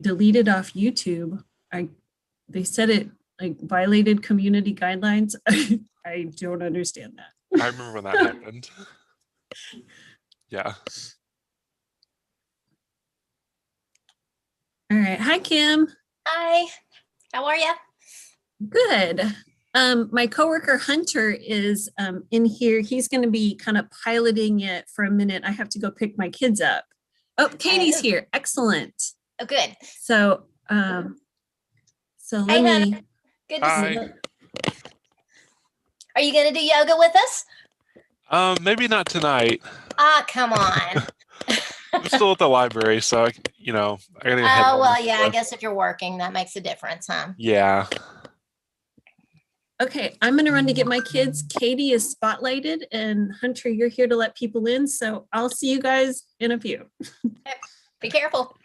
deleted off YouTube. They said it like violated community guidelines. I don't understand that. I remember when that happened. Yeah. All right. Hi, Kim. Hi. How are you? Good. My coworker Hunter is in here. He's going to be kind of piloting it for a minute. I have to go pick my kids up. Oh, Katie's here. Excellent. Oh, good. So, let Hey, me. Hunter. Good to Hi. see you. Are you going to do yoga with us? Maybe not tonight. Ah, come on. I'm still at the library, so I gotta head Oh, home. well, yeah, I guess if you're working, that makes a difference, huh? Yeah. Okay, I'm going to run to get my kids. Katie is spotlighted, and Hunter, you're here to let people in. So I'll see you guys in a few. Be careful.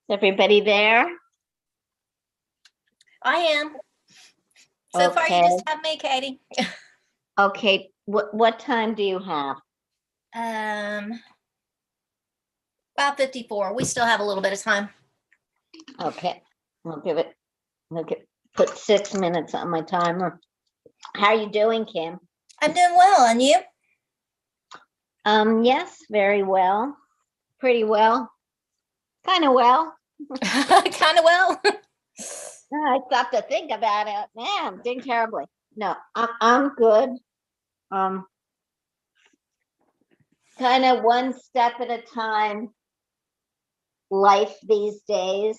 Is everybody there? I am. So far, you Okay. just have me, Katie. Okay, what time do you have? About 54. We still have a little bit of time. Okay, put 6 minutes on my timer. How are you doing, Kim? I'm doing well, and you? Yes, very well. Pretty well. Kind of well. Kind of well. I have to think about it. Man, I'm doing terribly. No, I'm good. Kind of one step at a time. Life these days.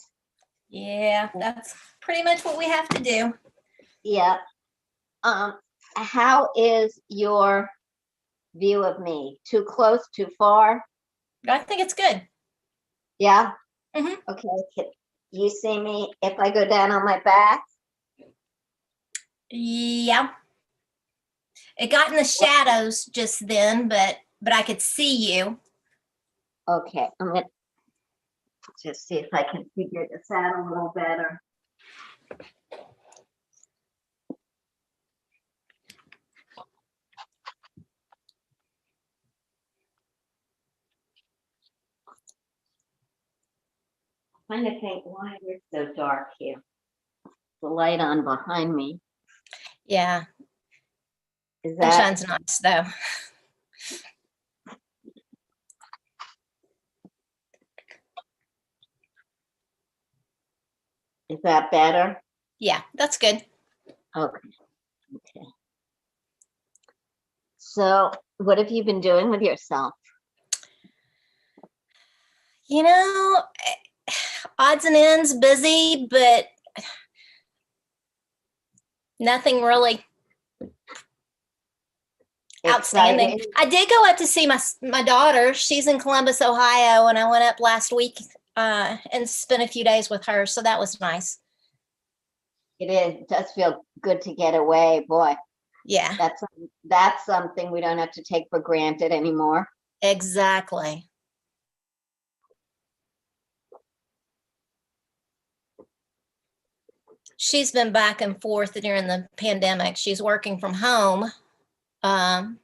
Yeah, that's pretty much what we have to do. Yeah. How is your view of me? Too close, too far? I think it's good. Yeah. Mhm. Okay. Can you see me if I go down on my back? Yeah. It got in the shadows just then, but I could see you. Okay. I'm gonna just see if I can figure this out a little better. I'm trying to think why it's so dark here. The light on behind me. Yeah. Is that Sunshine's nice, though. better? Yeah, that's good. Okay. Okay. So, what have you been doing with yourself? You know, odds and ends, busy, but nothing really outstanding. Exciting? I did go up to see my daughter. She's in Columbus, Ohio, and I went up last week and spent a few days with her. So that was nice. It is. It does feel good to get away, boy. Yeah, That's something we don't have to take for granted anymore. exactly. She's been back and forth during the pandemic. She's working from home, and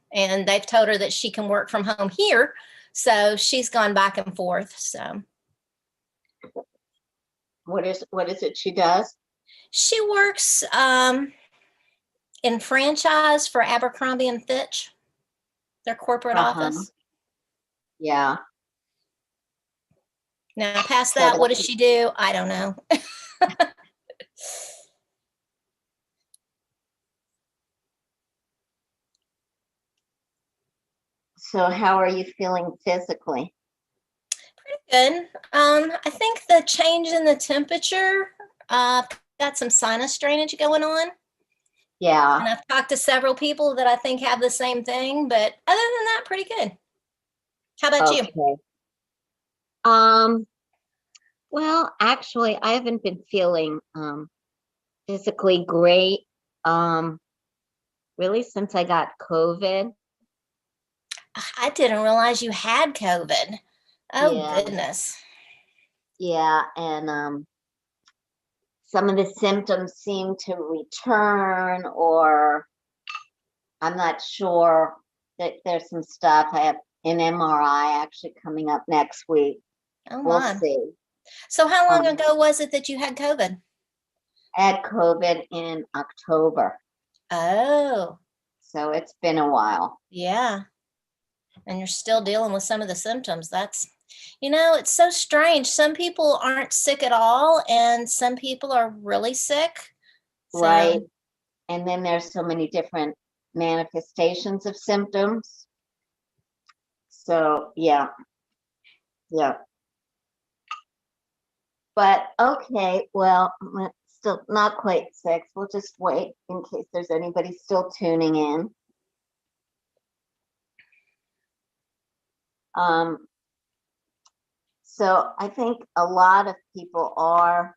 they've told her that she can work from home here. So she's gone back and forth. So What is it she does? she works in franchise for Abercrombie and Fitch, their corporate office. Yeah. Now, past that, what does she do? I don't know. So how are you feeling physically? Pretty good. I think the change in the temperature, got some sinus drainage going on. Yeah. And I've talked to several people that I think have the same thing, but other than that, pretty good. How about you? Well, actually, I haven't been feeling physically great really since I got COVID. I didn't realize you had COVID. Oh, Yeah. goodness. Yeah, and some of the symptoms seem to return, or I'm not sure. That there's some stuff. I have an MRI actually coming up next week. Oh We'll my. see. So how long Um, ago was it that you had COVID? I had COVID in October, Oh, so it's been a while. yeah. And you're still dealing with some of the symptoms. That's, it's so strange. Some people aren't sick at all, and some people are really sick. So, Right. And then there's so many different manifestations of symptoms. So yeah. But okay, well, it's still not quite 6. We'll just wait in case there's anybody still tuning in. So I think a lot of people are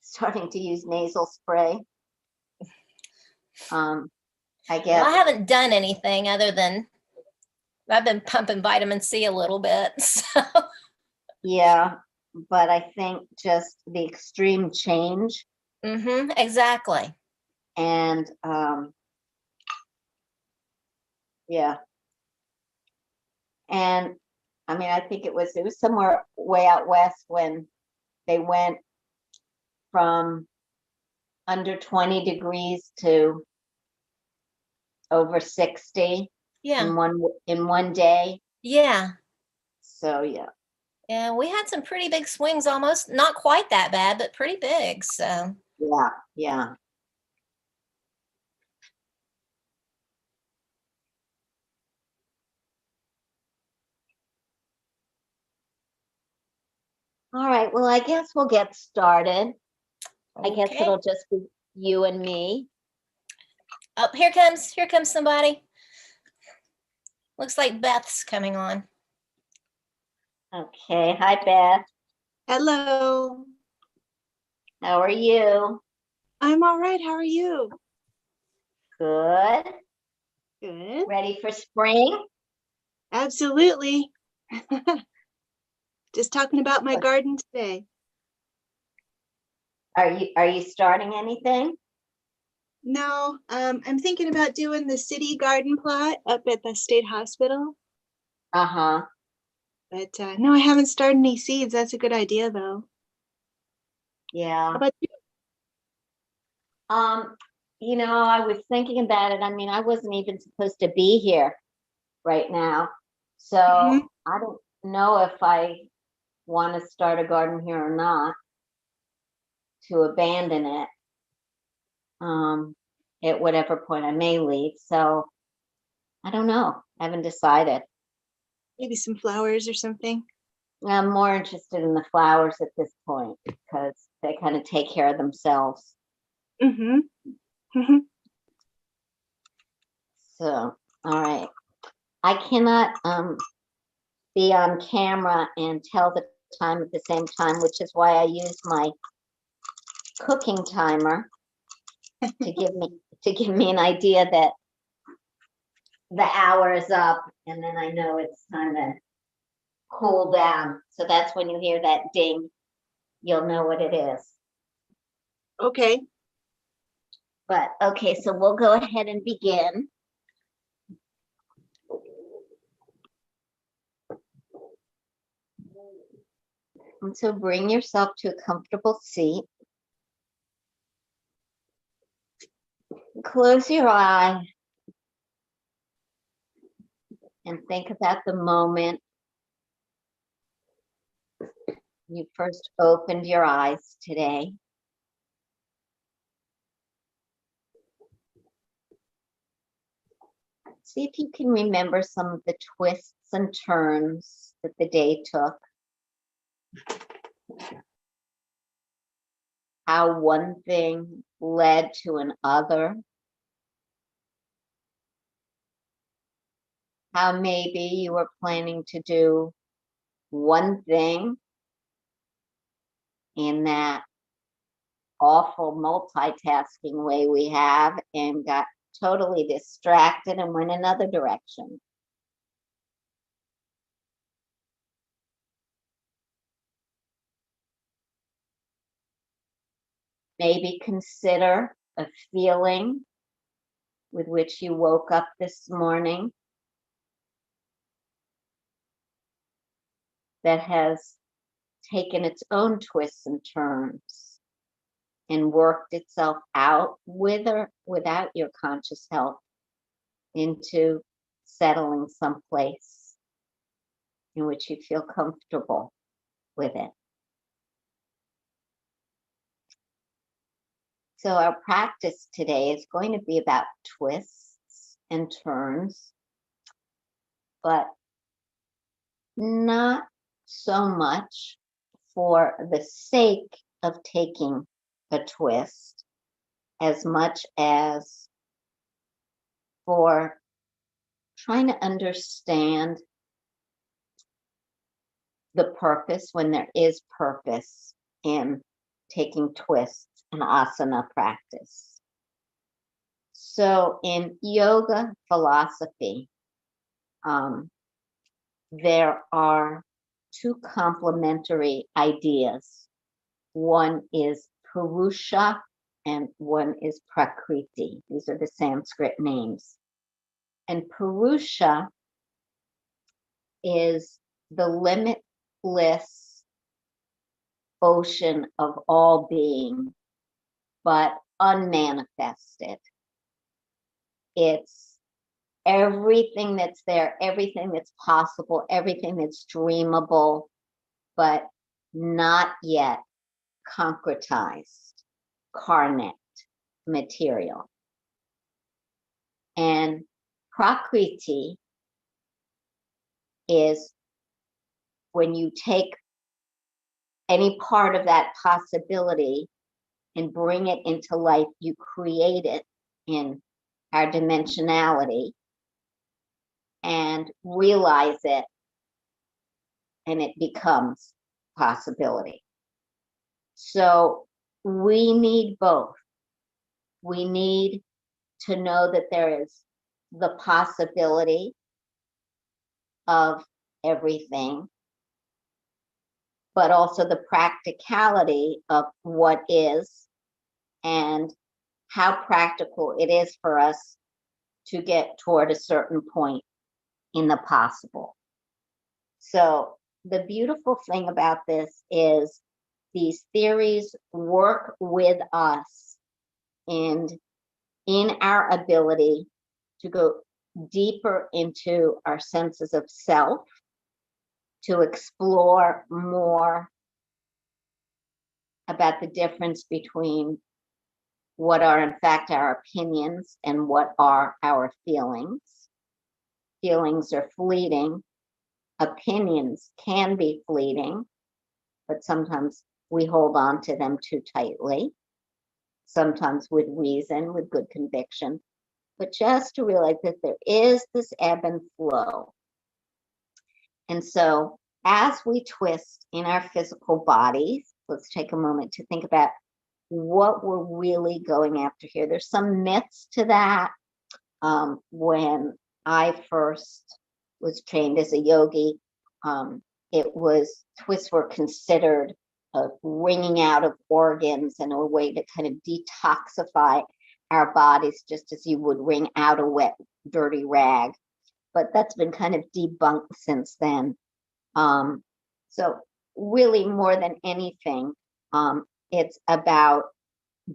starting to use nasal spray. I well, guess, I haven't done anything other than I've been pumping vitamin C a little bit. So, yeah, but I think just the extreme change exactly. and yeah. And I mean, I think it was somewhere way out west when they went from under 20 degrees to over 60 Yeah. in one day. Yeah. So yeah. Yeah. We had some pretty big swings, almost not quite that bad, but pretty big. So, Yeah. All right, well, I guess we'll get started. I guess okay. it'll just be you and me. Oh, here comes somebody. Looks like Beth's coming on. Okay, hi Beth. Hello. How are you? I'm all right. How are you? Good. Good. Ready for spring? Absolutely. Just talking about my garden today. Are you starting anything? No, I'm thinking about doing the city garden plot up at the state hospital. Uh-huh. But no, I haven't started any seeds. That's a good idea, though. Yeah. How about you? I was thinking about it. I mean, I wasn't even supposed to be here right now. So I don't know if I want to start a garden here or not, to abandon it at whatever point I may leave. So I don't know. I haven't decided. Maybe some flowers or something. I'm more interested in the flowers at this point because they kind of take care of themselves. Mm-hmm. So, all right. I cannot be on camera and tell the time at the same time, which is why I use my cooking timer to give me an idea that the hour is up, and then I know it's time to cool down. So that's when you hear that ding, you'll know what it is. Okay. But okay, so we'll go ahead and begin. And so bring yourself to a comfortable seat. Close your eye and think about the moment you first opened your eyes today. See if you can remember some of the twists and turns that the day took. How one thing led to another. How maybe you were planning to do one thing in that awful multitasking way we have and got totally distracted and went another direction. Maybe consider a feeling with which you woke up this morning that has taken its own twists and turns and worked itself out with or without your conscious help into settling someplace in which you feel comfortable with it. So our practice today is going to be about twists and turns, but not so much for the sake of taking a twist as much as for trying to understand the purpose, when there is purpose, in taking twists and asana practice. So in yoga philosophy, there are two complementary ideas. One is Purusha and one is Prakriti. These are the Sanskrit names. And Purusha is the limitless ocean of all being, but unmanifested. It's everything that's there, everything that's possible, everything that's dreamable, but not yet concretized, carnate material. And Prakriti is when you take any part of that possibility and bring it into life, you create it in our dimensionality and realize it, and it becomes possibility. So we need both. We need to know that there is the possibility of everything, but also the practicality of what is and how practical it is for us to get toward a certain point in the possible. So the beautiful thing about this is these theories work with us and in our ability to go deeper into our senses of self, to explore more about the difference between what are in fact our opinions and what are our feelings. Feelings are fleeting. Opinions can be fleeting, but sometimes we hold on to them too tightly, sometimes with reason, with good conviction, but just to realize that there is this ebb and flow. And so as we twist in our physical bodies, let's take a moment to think about what we're really going after here. There's some myths to that. When I first was trained as a yogi, twists were considered a wringing out of organs and a way to kind of detoxify our bodies, just as you would wring out a wet, dirty rag. But that's been kind of debunked since then. So really, more than anything, it's about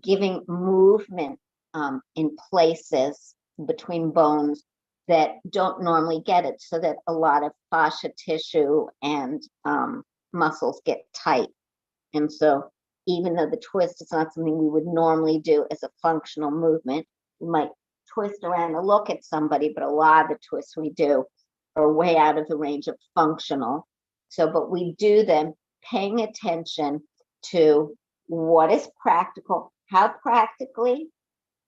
giving movement in places between bones that don't normally get it, so that a lot of fascia tissue and muscles get tight. And so even though the twist is not something we would normally do as a functional movement, we might twist around to look at somebody, but a lot of the twists we do are way out of the range of functional. So, but we do them paying attention to what is practical, how practically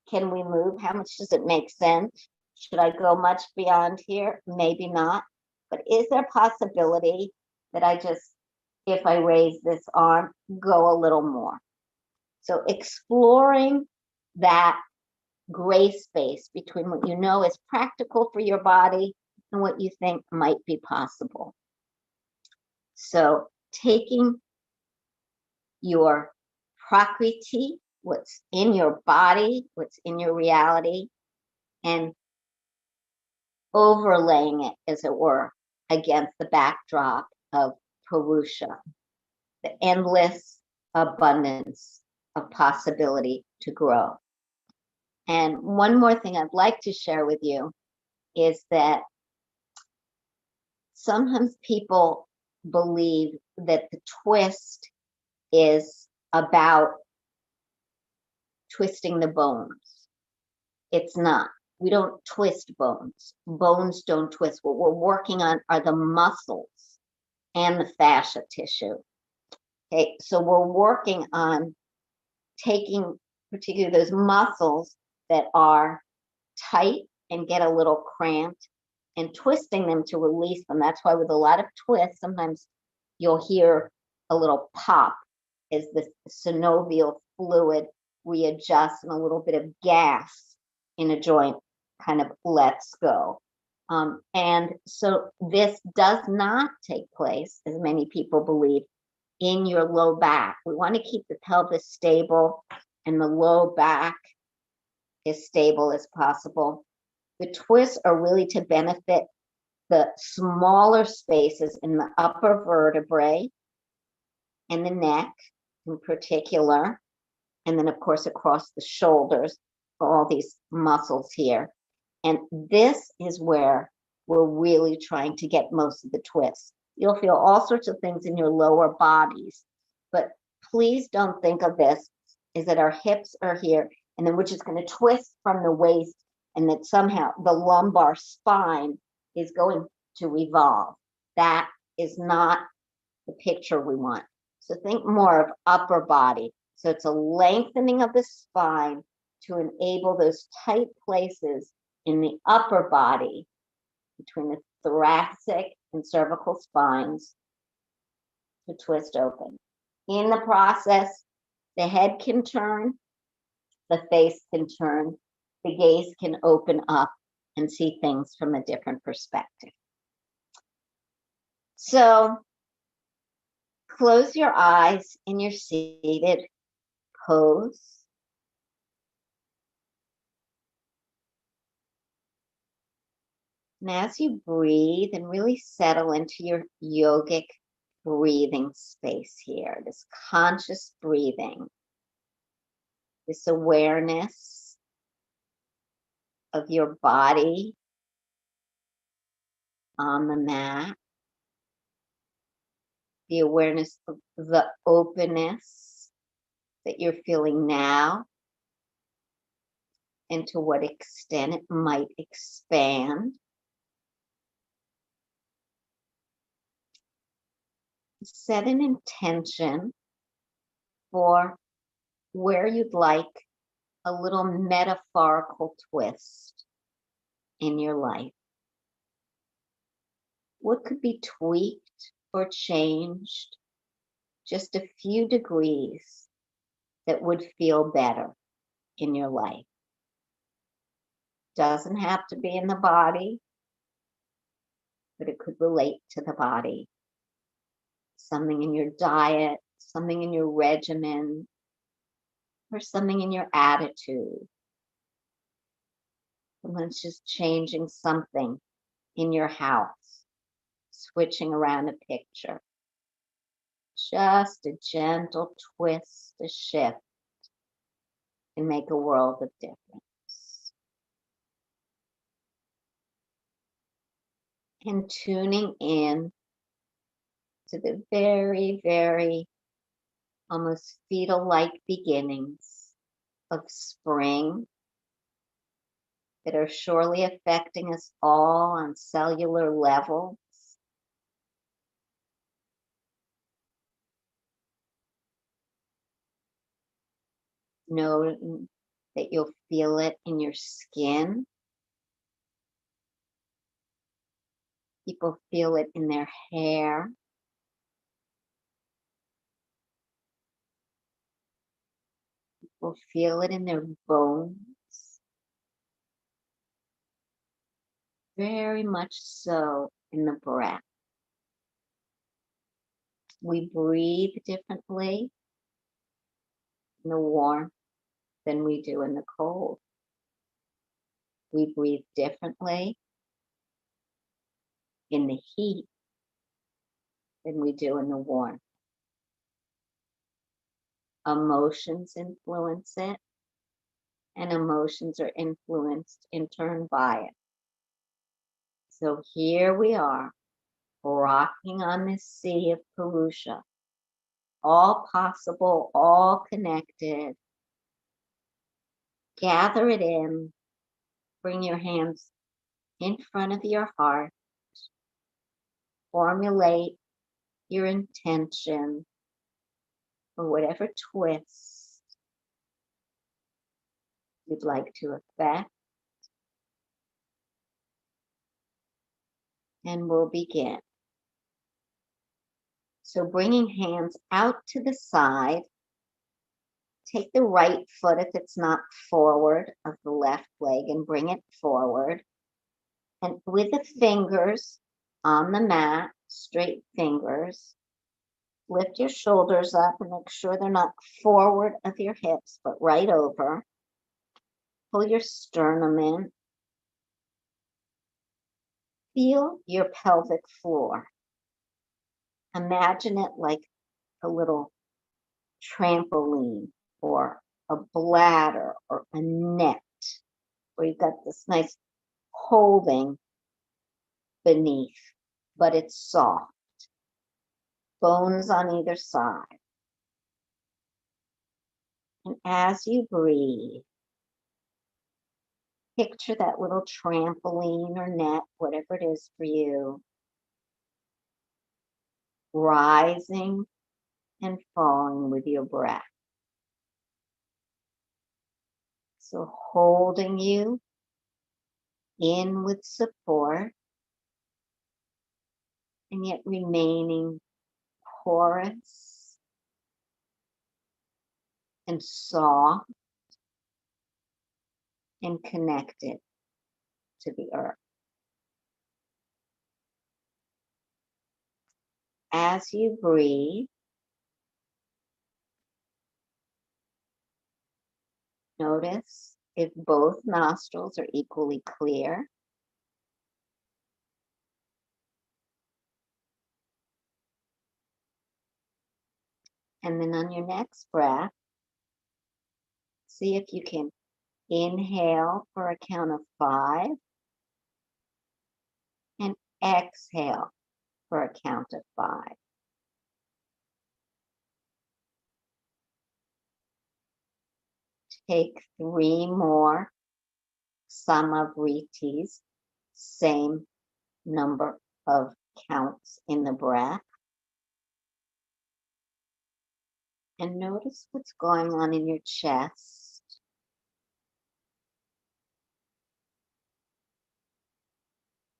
can we move, how much does it make sense? Should I go much beyond here? Maybe not. But is there a possibility that I just, if I raise this arm, go a little more? So exploring that gray space between what you know is practical for your body and what you think might be possible. So taking your Prakriti, what's in your body, what's in your reality, and overlaying it, as it were, against the backdrop of Purusha, the endless abundance of possibility to grow. And one more thing I'd like to share with you is that sometimes people believe that the twist is about twisting the bones. It's not. We don't twist bones. Bones don't twist. What we're working on are the muscles and the fascia tissue. Okay, so we're working on taking particularly those muscles that are tight and get a little cramped and twisting them to release them. That's why with a lot of twists, sometimes you'll hear a little pop as the synovial fluid readjusts and a little bit of gas in a joint kind of lets go. And so this does not take place, as many people believe, in your low back. We want to keep the pelvis stable and the low back as stable as possible. The twists are really to benefit the smaller spaces in the upper vertebrae and the neck in particular, and then of course across the shoulders, all these muscles here. And this is where we're really trying to get most of the twists. You'll feel all sorts of things in your lower bodies, but please don't think of this as that our hips are here and then we're just going to twist from the waist and that somehow the lumbar spine is going to revolve. That is not the picture we want. So think more of upper body. So it's a lengthening of the spine to enable those tight places in the upper body between the thoracic and cervical spines to twist open. In the process, the head can turn, the face can turn, the gaze can open up and see things from a different perspective. So close your eyes in your seated pose. And as you breathe and really settle into your yogic breathing space here, this conscious breathing, this awareness of your body on the mat, the awareness of the openness that you're feeling now, and to what extent it might expand. Set an intention for where you'd like a little metaphorical twist in your life. What could be tweaked or changed just a few degrees that would feel better in your life? Doesn't have to be in the body, but it could relate to the body. Something in your diet, something in your regimen, or something in your attitude. Someone's just changing something in your house, switching around a picture. Just a gentle twist, a shift can make a world of difference. And tuning in to the very, very almost fetal-like beginnings of spring that are surely affecting us all on cellular levels. Know that you'll feel it in your skin. People feel it in their hair. People feel it in their bones. Very much so in the breath. We breathe differently in the warmth than we do in the cold. We breathe differently in the heat than we do in the warmth. Emotions influence it, and emotions are influenced in turn by it. So here we are, rocking on this sea of Purusha, all possible, all connected. Gather it in, bring your hands in front of your heart, formulate your intention for whatever twist you'd like to affect, and we'll begin. So bringing hands out to the side, take the right foot if it's not forward of the left leg and bring it forward. And with the fingers on the mat, straight fingers, lift your shoulders up and make sure they're not forward of your hips, but right over. Pull your sternum in. Feel your pelvic floor. Imagine it like a little trampoline or a bladder or a net where you've got this nice holding beneath, but it's soft. Bones on either side. And as you breathe, picture that little trampoline or net, whatever it is for you, rising and falling with your breath. So holding you in with support, and yet remaining porous and soft and connected to the earth. As you breathe, notice if both nostrils are equally clear. And then on your next breath, see if you can inhale for a count of 5 and exhale for a count of 5. Take 3 more samavritis, same number of counts in the breath. And notice what's going on in your chest.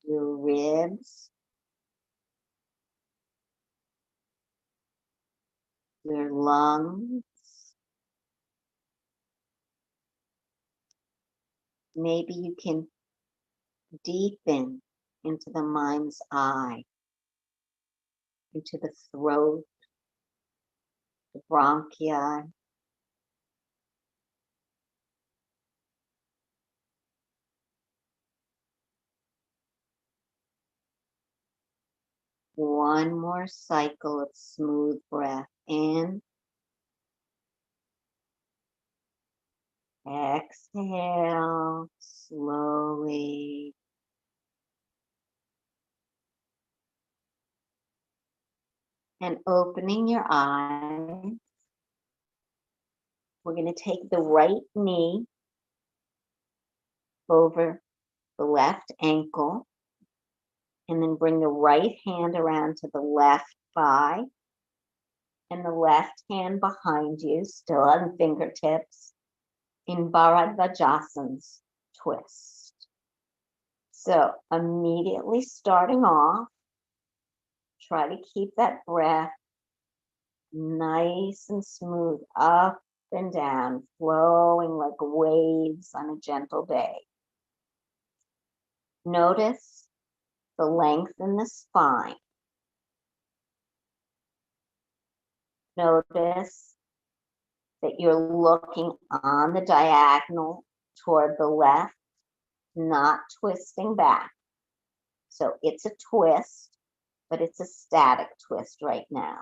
Your ribs. Your lungs. Maybe you can deepen into the mind's eye, into the throat, the bronchi. One more cycle of smooth breath in. Exhale slowly. And opening your eyes, we're going to take the right knee over the left ankle and then bring the right hand around to the left thigh and the left hand behind you, still on fingertips, in Vajrasana twist. So immediately starting off, try to keep that breath nice and smooth, up and down, flowing like waves on a gentle day. Notice the length in the spine. Notice that you're looking on the diagonal toward the left, not twisting back. So it's a twist, but it's a static twist right now.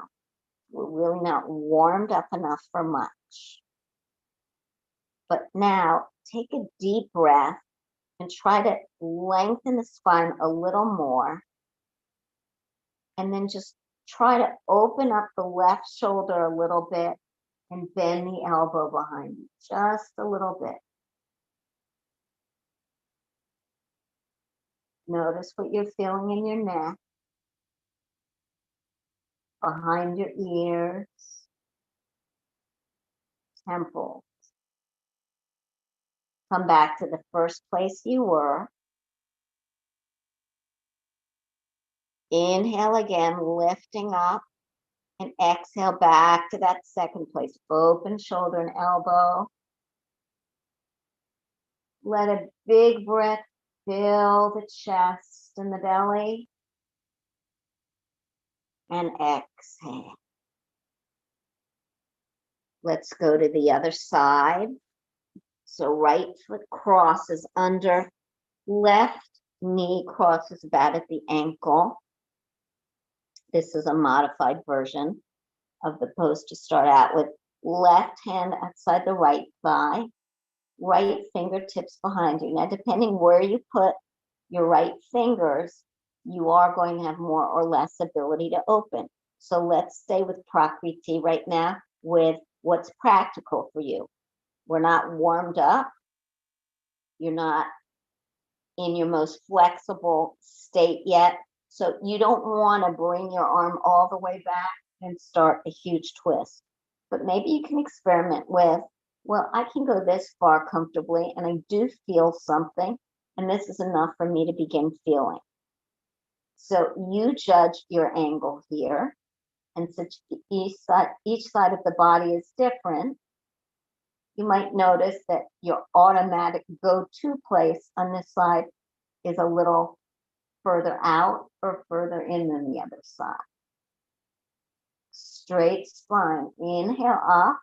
We're really not warmed up enough for much. But now take a deep breath and try to lengthen the spine a little more. And then just try to open up the left shoulder a little bit and bend the elbow behind you, just a little bit. Notice what you're feeling in your neck, behind your ears, temples. Come back to the first place you were. Inhale again, lifting up, and exhale back to that second place. Open shoulder and elbow. Let a big breath fill the chest and the belly. And exhale. Let's go to the other side. So right foot crosses under, left knee crosses about at the ankle. This is a modified version of the pose to start out with. Left hand outside the right thigh, right fingertips behind you. Now, depending where you put your right fingers, you are going to have more or less ability to open. So let's stay with Prakriti right now with what's practical for you. We're not warmed up. You're not in your most flexible state yet. So you don't want to bring your arm all the way back and start a huge twist. But maybe you can experiment with, well, I can go this far comfortably and I do feel something, and this is enough for me to begin feeling. So you judge your angle here, and since each side of the body is different, you might notice that your automatic go-to place on this side is a little further out or further in than the other side. Straight spine. Inhale up.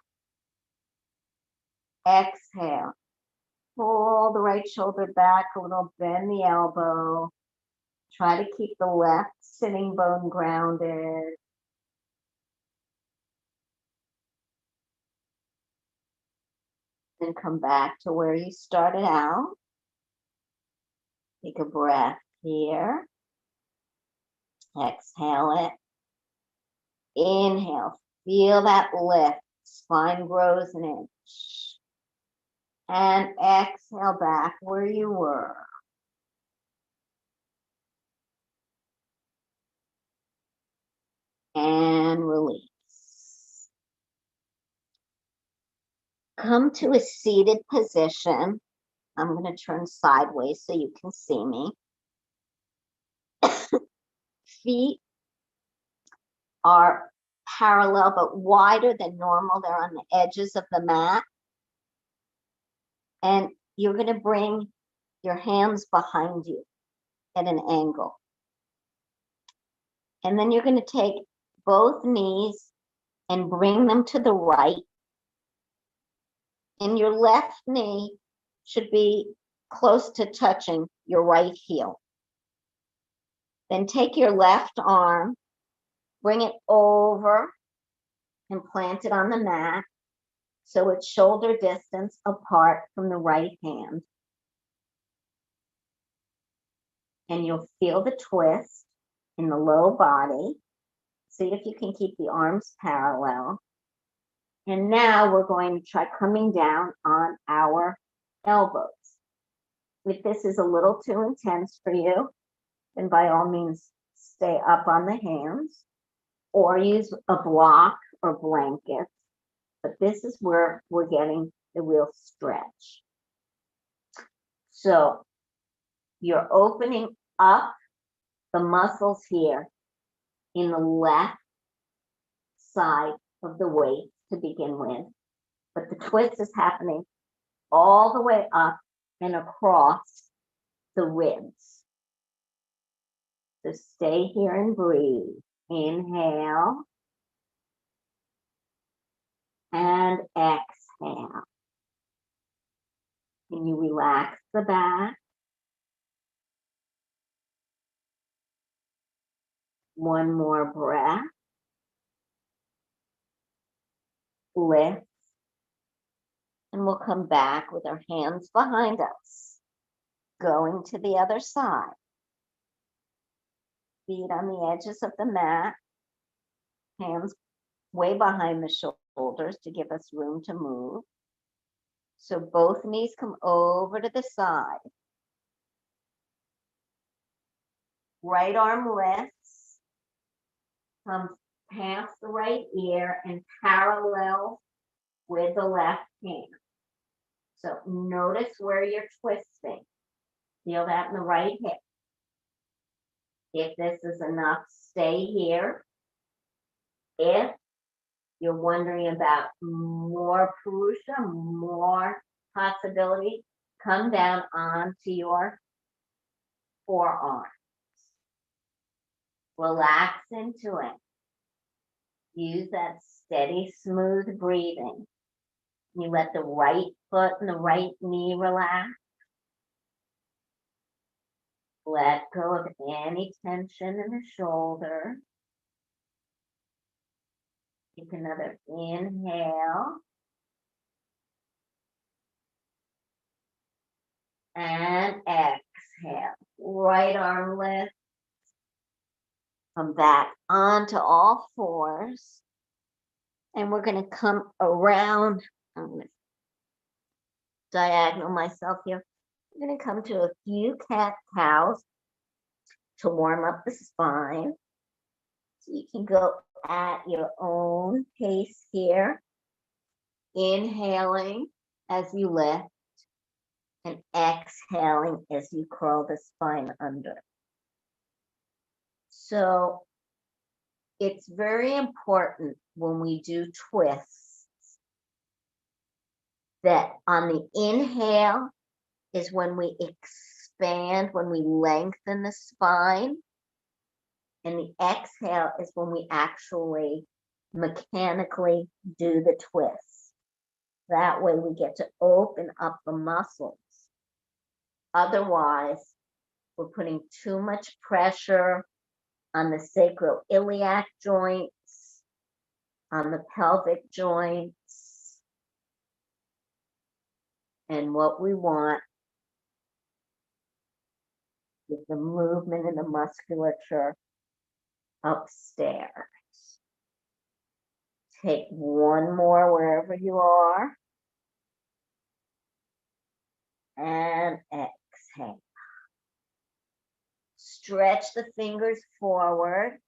Exhale. Pull the right shoulder back a little, bend the elbow. Try to keep the left sitting bone grounded. Then come back to where you started out. Take a breath here. Exhale it. Inhale. Feel that lift. Spine grows an inch. And exhale back where you were. And release. Come to a seated position. I'm going to turn sideways so you can see me. Feet are parallel but wider than normal. They're on the edges of the mat. And you're going to bring your hands behind you at an angle. And then you're going to take both knees and bring them to the right. And your left knee should be close to touching your right heel. Then take your left arm, bring it over and plant it on the mat so it's shoulder distance apart from the right hand. And you'll feel the twist in the low body. See if you can keep the arms parallel. And now we're going to try coming down on our elbows. If this is a little too intense for you, then by all means stay up on the hands or use a block or blanket. But this is where we're getting the real stretch. So you're opening up the muscles here in the left side of the waist to begin with, but the twist is happening all the way up and across the ribs. So stay here and breathe. Inhale. and exhale. Can you relax the back? One more breath. Lift. And we'll come back with our hands behind us. Going to the other side. Feet on the edges of the mat. Hands way behind the shoulders to give us room to move. So both knees come over to the side. Right arm lifts, comes past the right ear and parallel with the left hand. So notice where you're twisting. Feel that in the right hip. If this is enough, stay here. If you're wondering about more purusha, more possibility, come down onto your forearm. Relax into it. Use that steady, smooth breathing. You let the right foot and the right knee relax. Let go of any tension in the shoulder. Take another inhale. And exhale. Right arm lift. Come back onto all fours. And we're going to come around. I'm going to diagonal myself here. I'm going to come to a few cat-cows to warm up the spine. So you can go at your own pace here. Inhaling as you lift and exhaling as you curl the spine under. So it's very important when we do twists that on the inhale is when we expand, when we lengthen the spine. And the exhale is when we actually mechanically do the twist. That way we get to open up the muscles. Otherwise, we're putting too much pressure on the sacroiliac joints, on the pelvic joints. And what we want is the movement in the musculature upstairs. Take one more wherever you are. And exhale. Stretch the fingers forward.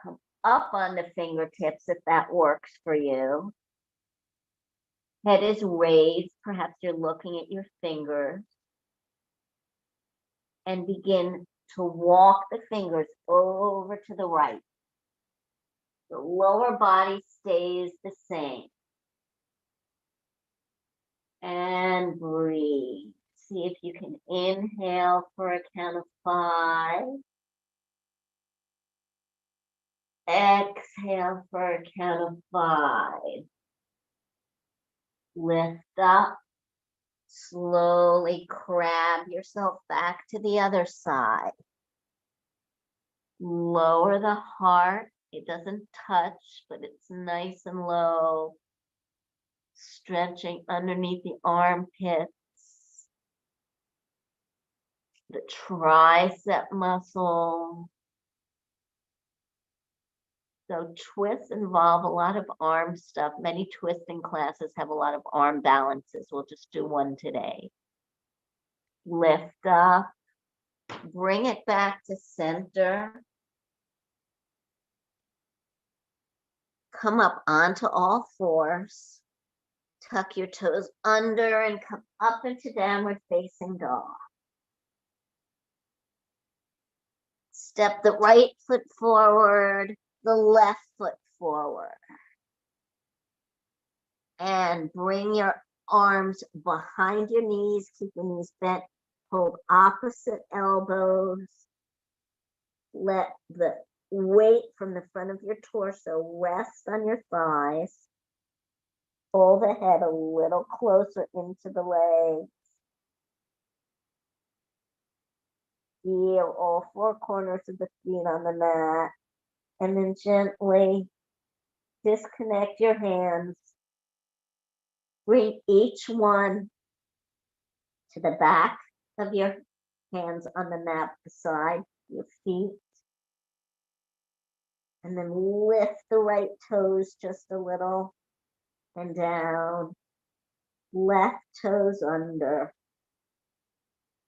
Come up on the fingertips if that works for you. Head is raised. Perhaps you're looking at your fingers. And begin to walk the fingers over to the right. The lower body stays the same. And breathe. See if you can inhale for a count of 5. Exhale for a count of 5. Lift up. Slowly crab yourself back to the other side. Lower the heart. It doesn't touch, but it's nice and low. Stretching underneath the armpits. The tricep muscle. So twists involve a lot of arm stuff. Many twisting classes have a lot of arm balances. We'll just do one today. Lift up. Bring it back to center. Come up onto all fours. Tuck your toes under and come up into downward facing dog. Step the right foot forward, the left foot forward. And bring your arms behind your knees. Keep your knees bent. Hold opposite elbows. Let the weight from the front of your torso rest on your thighs. Pull the head a little closer into the legs. Feel all four corners of the feet on the mat. And then gently disconnect your hands. Bring each one to the back of your hands on the mat beside your feet. And then lift the right toes just a little and down. Left toes under.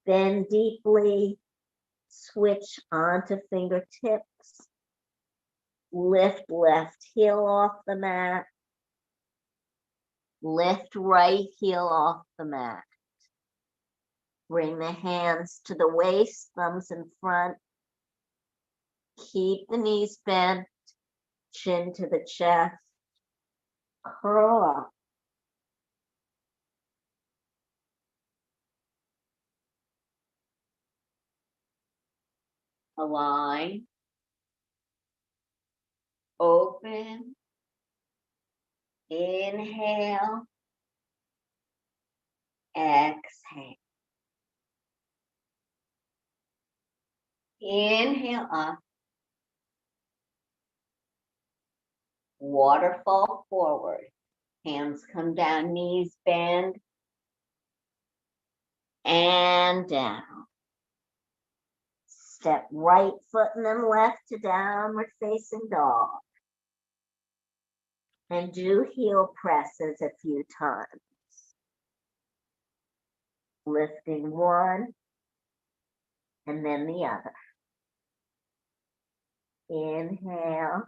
Bend deeply. Switch onto fingertips. Lift left heel off the mat. Lift right heel off the mat. Bring the hands to the waist, thumbs in front. Keep the knees bent, chin to the chest. Curl up. Align. Open. Inhale. Exhale. Inhale up. Waterfall forward. Hands come down, knees bend. And down. Step right foot and then left to downward facing dog. And do heel presses a few times. Lifting one and then the other. Inhale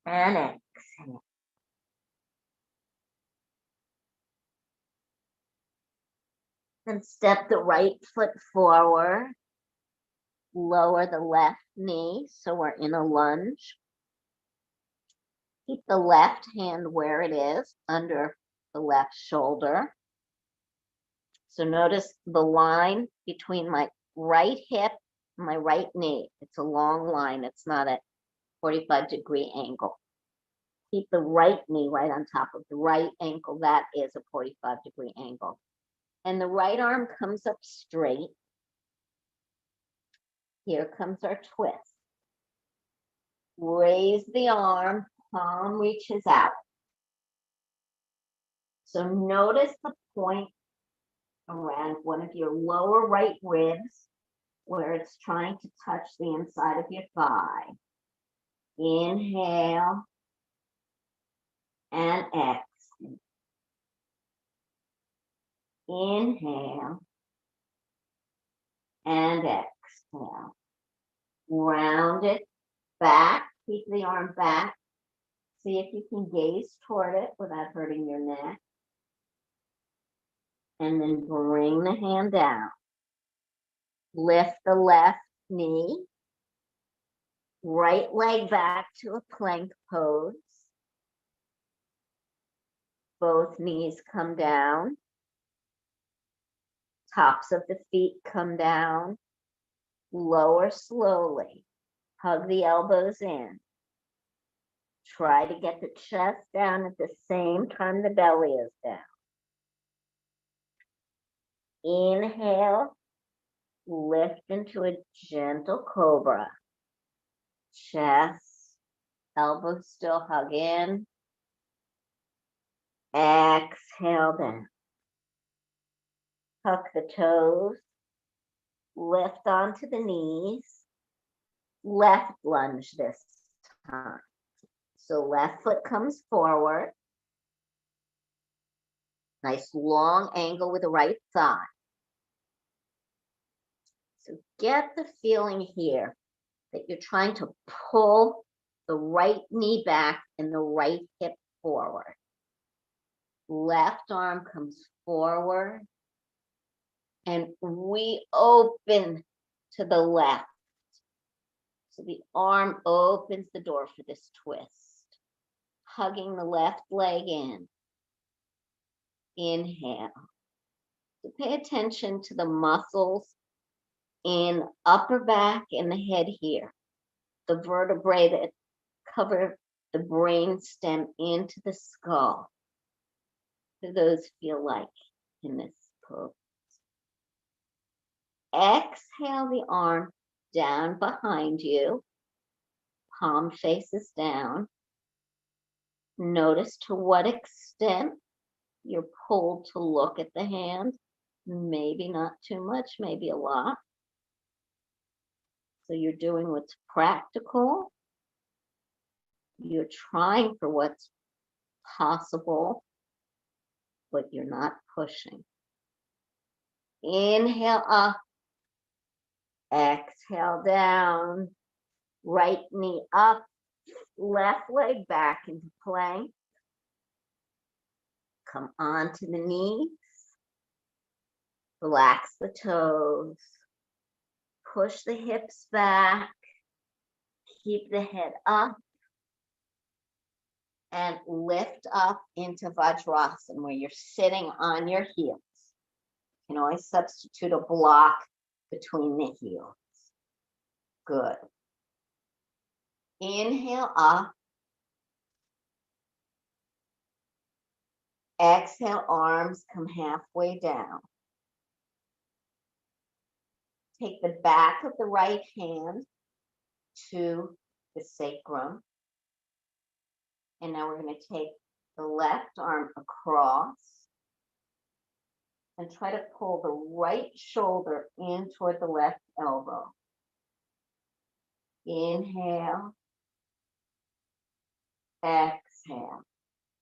and exhale. And step the right foot forward. Lower the left knee so we're in a lunge. Keep the left hand where it is, under the left shoulder. So notice the line between my right hip and my right knee. It's a long line. It's not a 45-degree angle. Keep the right knee right on top of the right ankle. That is a 45-degree angle. And the right arm comes up straight. Here comes our twist. Raise the arm, palm reaches out. So notice the point around one of your lower right ribs where it's trying to touch the inside of your thigh. Inhale and exhale. Inhale and exhale. Round it back, keep the arm back. See if you can gaze toward it without hurting your neck. And then bring the hand down. Lift the left knee. Right leg back to a plank pose. Both knees come down. Tops of the feet come down. Lower slowly. Hug the elbows in. Try to get the chest down at the same time the belly is down. Inhale, lift into a gentle cobra. Chest, elbows still hug in. Exhale down. Tuck the toes. Lift onto the knees. Left lunge this time. So left foot comes forward. Nice long angle with the right thigh. So get the feeling here that you're trying to pull the right knee back and the right hip forward. Left arm comes forward and we open to the left. So the arm opens the door for this twist. Hugging the left leg in. Inhale. So pay attention to the muscles in upper back and the head here. the vertebrae that cover the brain stem into the skull. What do those feel like in this pose? Exhale the arm down behind you, palm faces down. Notice to what extent you're pulled to look at the hand. Maybe not too much, maybe a lot. So you're doing what's practical. You're trying for what's possible, but you're not pushing. Inhale up, exhale down, right knee up, left leg back into plank. Come onto the knees, relax the toes, push the hips back, keep the head up, and lift up into Vajrasana where you're sitting on your heels. You can always substitute a block between the heels. Good. Inhale up. Exhale, arms come halfway down. Take the back of the right hand to the sacrum. And now we're going to take the left arm across and try to pull the right shoulder in toward the left elbow. Inhale. Exhale.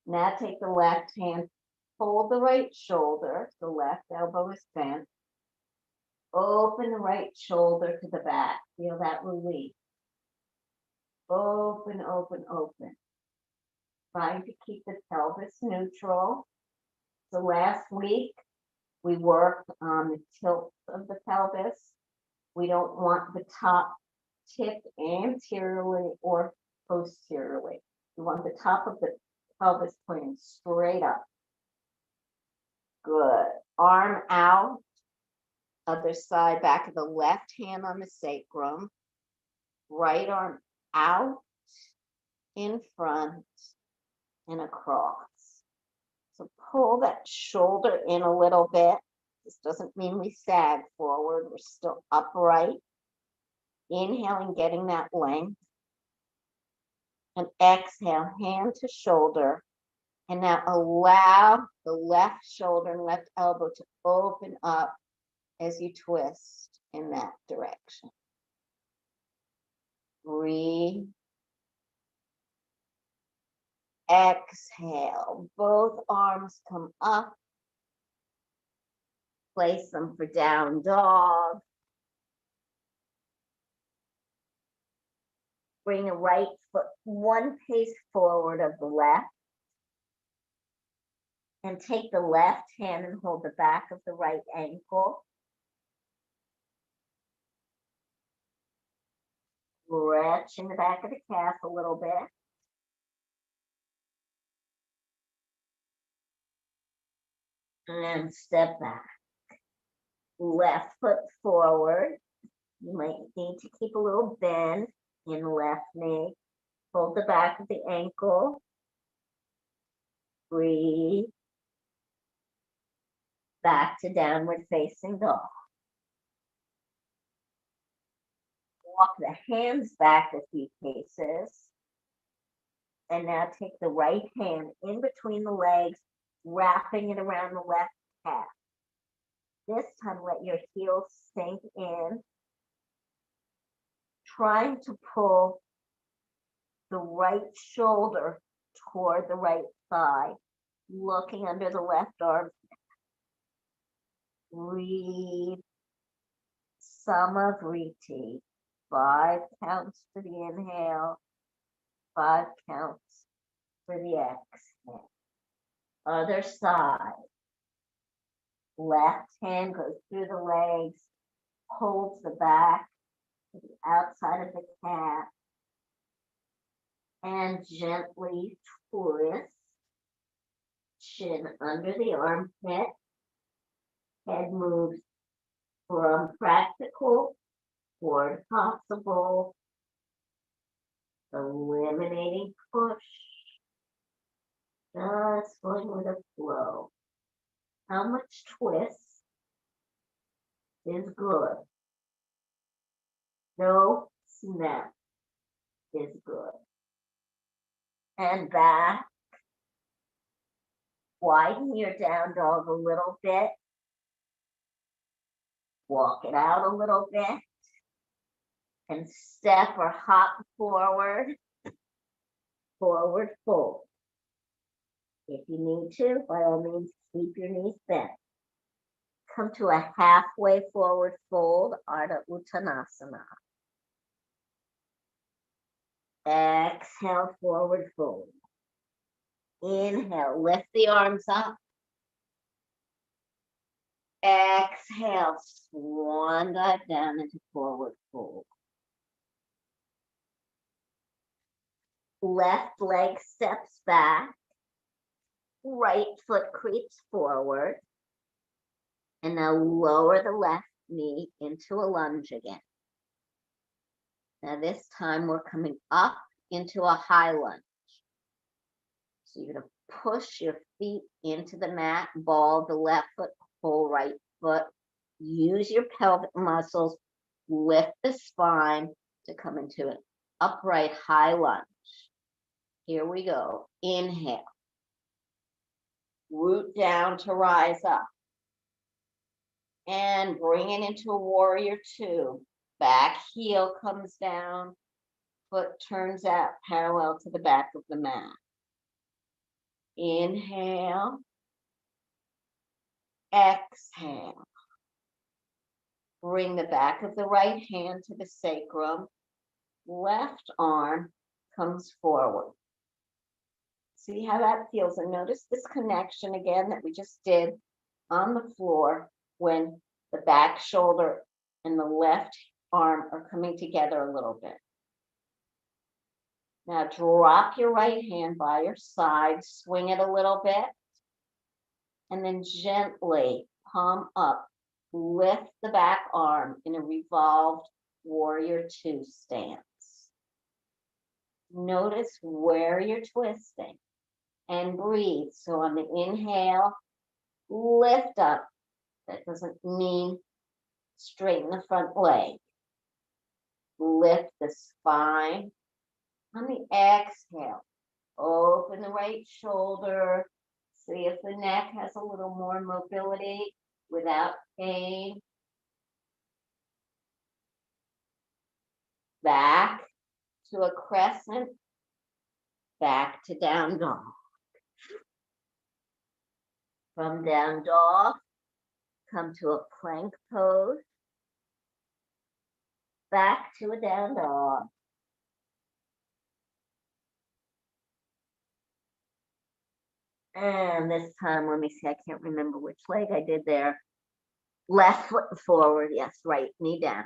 Now take the left hand, hold the right shoulder, the left elbow is bent. Open the right shoulder to the back. Feel that relief. Open, open, open. Trying to keep the pelvis neutral. So last week, we worked on the tilt of the pelvis. We don't want the top tipped anteriorly or posteriorly. We want the top of the pelvis pointing straight up. Good. Arm out. Other side, back of the left hand on the sacrum. Right arm out, in front, and across. So pull that shoulder in a little bit. This doesn't mean we sag forward. We're still upright. Inhaling, getting that length. And exhale, hand to shoulder. And now allow the left shoulder and left elbow to open up as you twist in that direction. Breathe. Exhale. Both arms come up. Place them for down dog. Bring the right foot one pace forward of the left. And take the left hand and hold the back of the right ankle. Stretching the back of the calf a little bit. And step back. Left foot forward. You might need to keep a little bend in the left knee. Hold the back of the ankle. Breathe. Back to downward facing dog. Walk the hands back a few paces. And now take the right hand in between the legs, wrapping it around the left calf. This time, let your heels sink in. Trying to pull the right shoulder toward the right thigh, looking under the left arm. Breathe. Samavriti. 5 counts for the inhale, 5 counts for the exhale. Other side. Left hand goes through the legs, holds the back to the outside of the calf, and gently twist. Chin under the armpit. Head moves from practical toward possible. eliminating push. Just going with a flow. How much twist is good? No snap is good. And back. Widen your down dog a little bit. Walk it out a little bit. And step or hop forward. Forward fold. If you need to, by all means, keep your knees bent. Come to a halfway forward fold, Ardha Uttanasana. Exhale, forward fold. Inhale, lift the arms up. Exhale, swan dive down into forward fold. Left leg steps back. Right foot creeps forward. And now lower the left knee into a lunge again. Now this time we're coming up into a high lunge. So you're going to push your feet into the mat, ball the left foot, pull right foot. Use your pelvic muscles, lift the spine to come into an upright high lunge. Here we go. Inhale. Root down to rise up. And bring it into a warrior two. Back heel comes down. Foot turns out parallel to the back of the mat. Inhale. Exhale. Bring the back of the right hand to the sacrum. Left arm comes forward. See how that feels, and notice this connection again that we just did on the floor when the back shoulder and the left arm are coming together a little bit. Now drop your right hand by your side, swing it a little bit, and then gently palm up, lift the back arm in a revolved warrior two stance. Notice where you're twisting and breathe. So on the inhale, lift up. That doesn't mean straighten the front leg. Lift the spine. On the exhale, open the right shoulder. See if the neck has a little more mobility without pain. Back to a crescent. Back to down dog. From down dog, come to a plank pose. Back to a down dog. And this time, let me see, I can't remember which leg I did there. Left foot forward, yes, right knee down.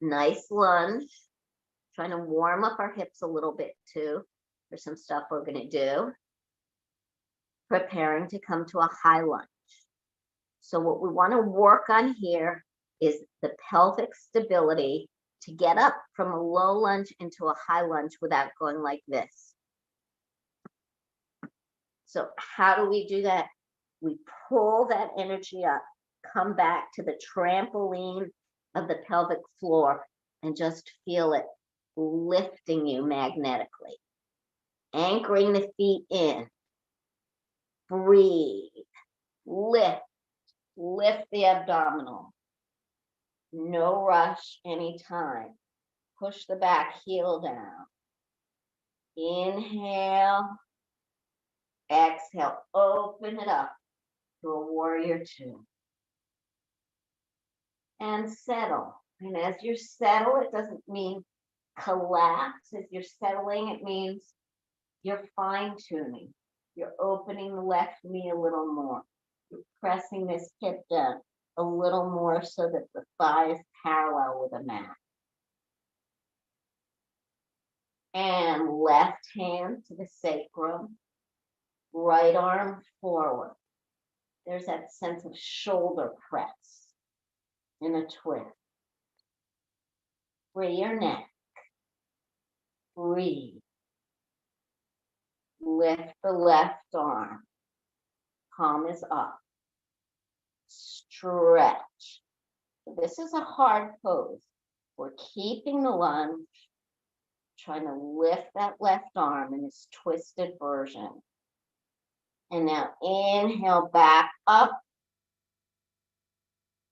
Nice lunge. Trying to warm up our hips a little bit too. There's some stuff we're gonna do. Preparing to come to a high lunge. So what we wanna work on here is the pelvic stability to get up from a low lunge into a high lunge without going like this. So how do we do that? We pull that energy up, come back to the trampoline of the pelvic floor and just feel it lifting you magnetically. Anchoring the feet in. Breathe. Lift. Lift the abdominal. No rush anytime. Push the back heel down. Inhale. Exhale. Open it up to a warrior two. And settle. And as you settle, it doesn't mean collapse. As you're settling, it means you're fine-tuning. You're opening the left knee a little more. You're pressing this hip down a little more so that the thigh is parallel with the mat. And left hand to the sacrum. Right arm forward. There's that sense of shoulder press in a twist. Free your neck. Breathe. Lift the left arm. Palm is up. Stretch. This is a hard pose. We're keeping the lunge, trying to lift that left arm in this twisted version. And now inhale back up.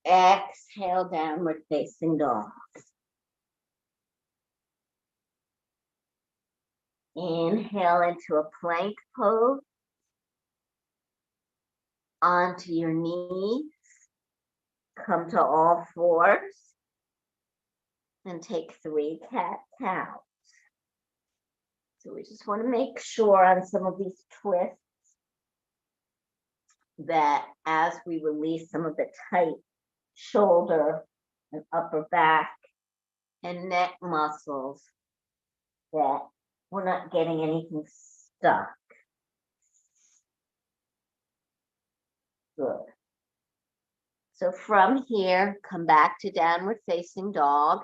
Exhale, downward facing dog. Inhale into a plank pose. Onto your knees. Come to all fours. And take 3 cat-cows. So we just want to make sure on some of these twists that as we release some of the tight shoulder and upper back and neck muscles, that we're not getting anything stuck. Good. So from here, come back to downward facing dog.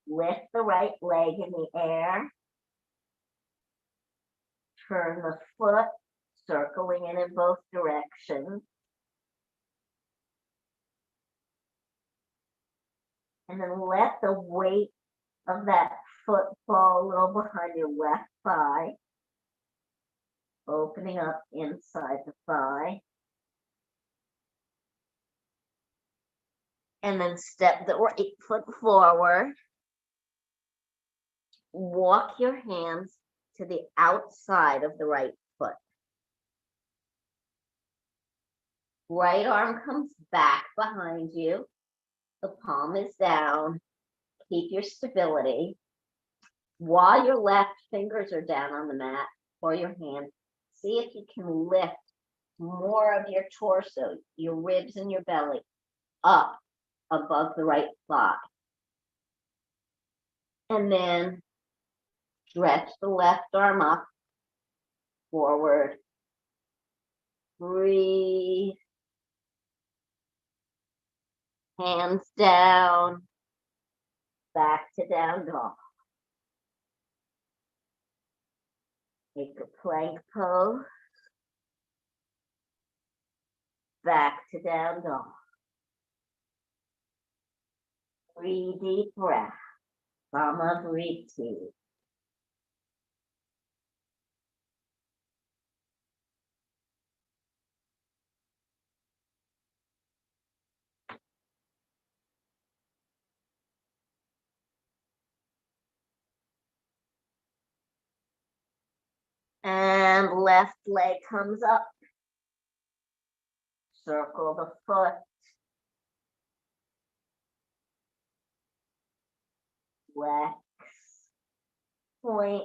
Lift the right leg in the air. Turn the foot, circling it in both directions. And then let the weight of that foot fall a little behind your left thigh. Opening up inside the thigh. And then step the right foot forward. Walk your hands to the outside of the right foot. Right arm comes back behind you. The palm is down. Keep your stability. While your left fingers are down on the mat or your hand, see if you can lift more of your torso, your ribs and your belly up above the right thigh. And then stretch the left arm up, forward. Breathe. Hands down, back to down dog. Take a plank pose. Back to down dog. 3 deep breaths. Breathe 2. And left leg comes up. Circle the foot. Flex. Point.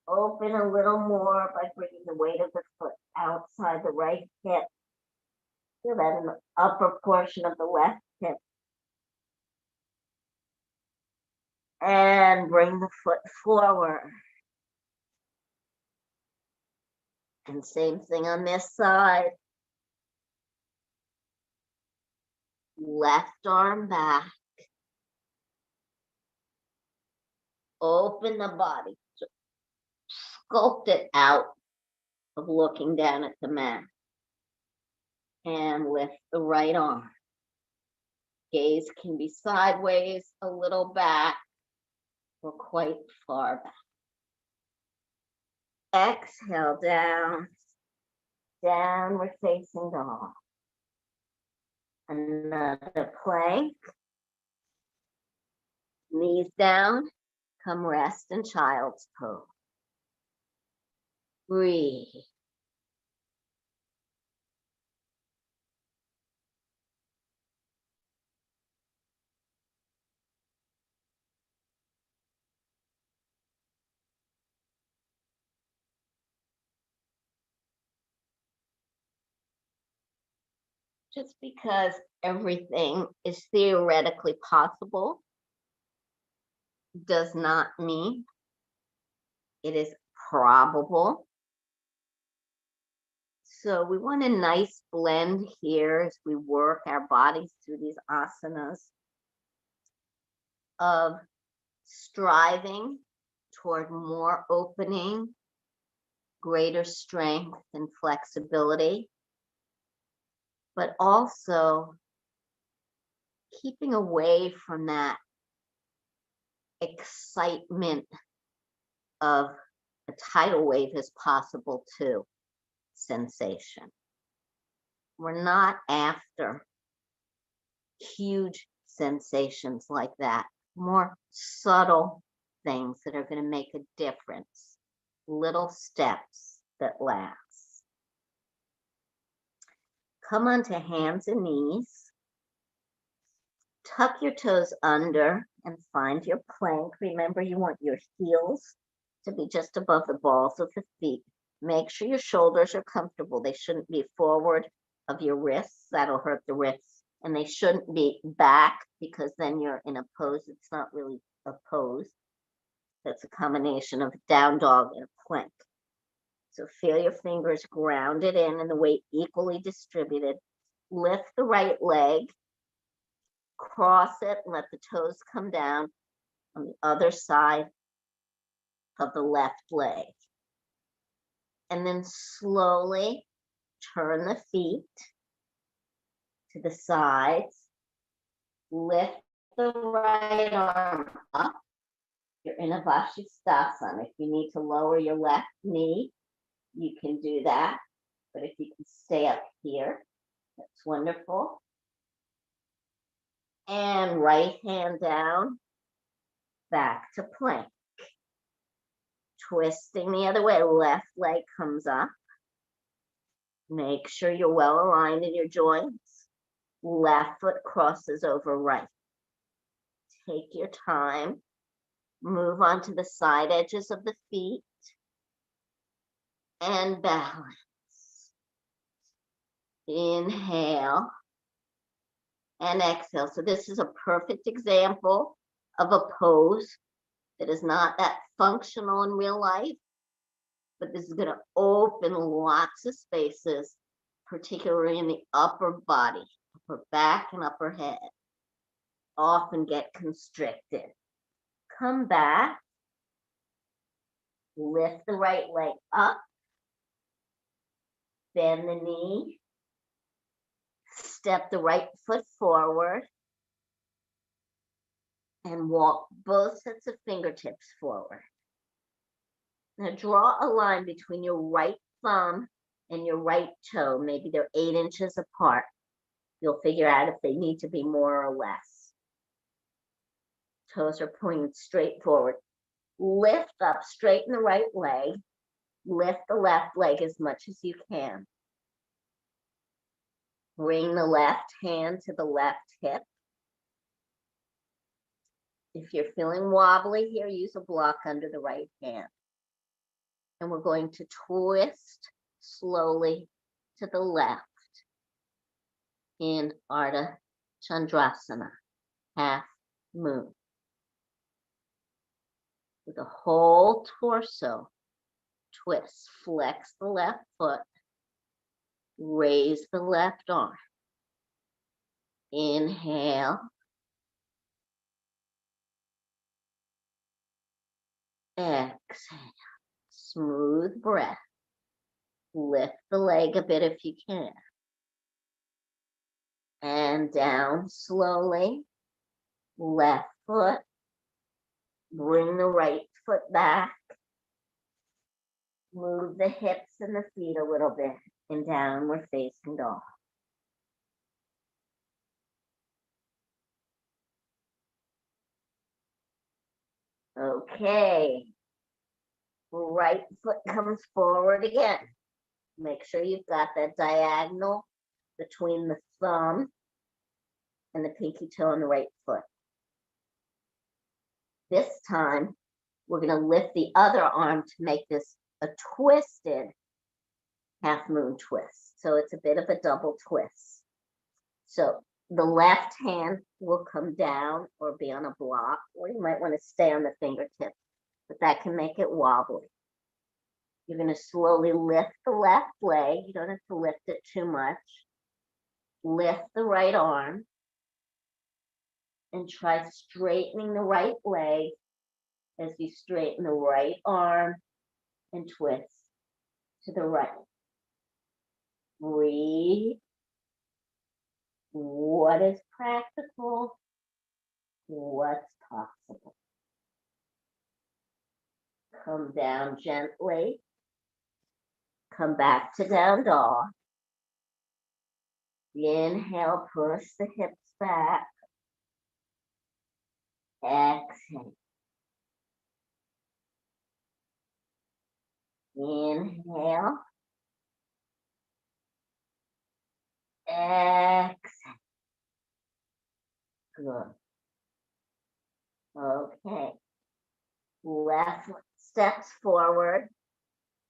Open a little more by bringing the weight of the foot outside the right hip. Feel that in the upper portion of the left hip. And bring the foot forward. And same thing on this side. Left arm back. Open the body. Sculpt it out of looking down at the mat. And lift the right arm. Gaze can be sideways, a little back, or quite far back. Exhale down. Downward facing dog. Another plank. Knees down. Come rest in child's pose. Breathe. Just because everything is theoretically possible does not mean it is probable. So we want a nice blend here as we work our bodies through these asanas of striving toward more opening, greater strength and flexibility, but also keeping away from that excitement of a tidal wave as possible too sensation. We're not after huge sensations like that, more subtle things that are going to make a difference, little steps that last. Come onto hands and knees. Tuck your toes under and find your plank. Remember, you want your heels to be just above the balls of the feet. Make sure your shoulders are comfortable. They shouldn't be forward of your wrists. That'll hurt the wrists. And they shouldn't be back, because then you're in a pose. It's not really a pose. That's a combination of down dog and a plank. So feel your fingers grounded in and the weight equally distributed. Lift the right leg. Cross it and let the toes come down on the other side of the left leg. And then slowly turn the feet to the sides. Lift the right arm up. You're in a Vajrasana. If you need to lower your left knee, you can do that. But if you can stay up here, that's wonderful. And right hand down, back to plank. Twisting the other way, left leg comes up. Make sure you're well aligned in your joints. Left foot crosses over right. Take your time. Move on to the side edges of the feet. And balance. Inhale. And exhale. So this is a perfect example of a pose that is not that functional in real life, but this is going to open lots of spaces, particularly in the upper body, upper back and upper head. Often get constricted. Come back. Lift the right leg up. Bend the knee. Step the right foot forward and walk both sets of fingertips forward. Now draw a line between your right thumb and your right toe. Maybe they're 8 inches apart. You'll figure out if they need to be more or less. Toes are pointing straight forward. Lift up, straighten the right leg. Lift the left leg as much as you can. Bring the left hand to the left hip. If you're feeling wobbly here, use a block under the right hand. And we're going to twist slowly to the left in Ardha Chandrasana, half moon. With the whole torso, twist, flex the left foot. Raise the left arm. Inhale. Exhale. Smooth breath. Lift the leg a bit if you can. And down slowly. Left foot. Bring the right foot back. Move the hips and the feet a little bit. In downward facing dog. Okay. Right foot comes forward again. Make sure you've got that diagonal between the thumb and the pinky toe on the right foot. This time, we're going to lift the other arm to make this a twisted half moon twist. So it's a bit of a double twist. So the left hand will come down or be on a block, or you might want to stay on the fingertips, but that can make it wobbly. You're going to slowly lift the left leg. You don't have to lift it too much. Lift the right arm and try straightening the right leg as you straighten the right arm and twist to the right. Breathe. What is practical? What's possible? Come down gently. Come back to down dog. Inhale, push the hips back. Exhale. Inhale. Exhale. Good. Okay. Left steps forward.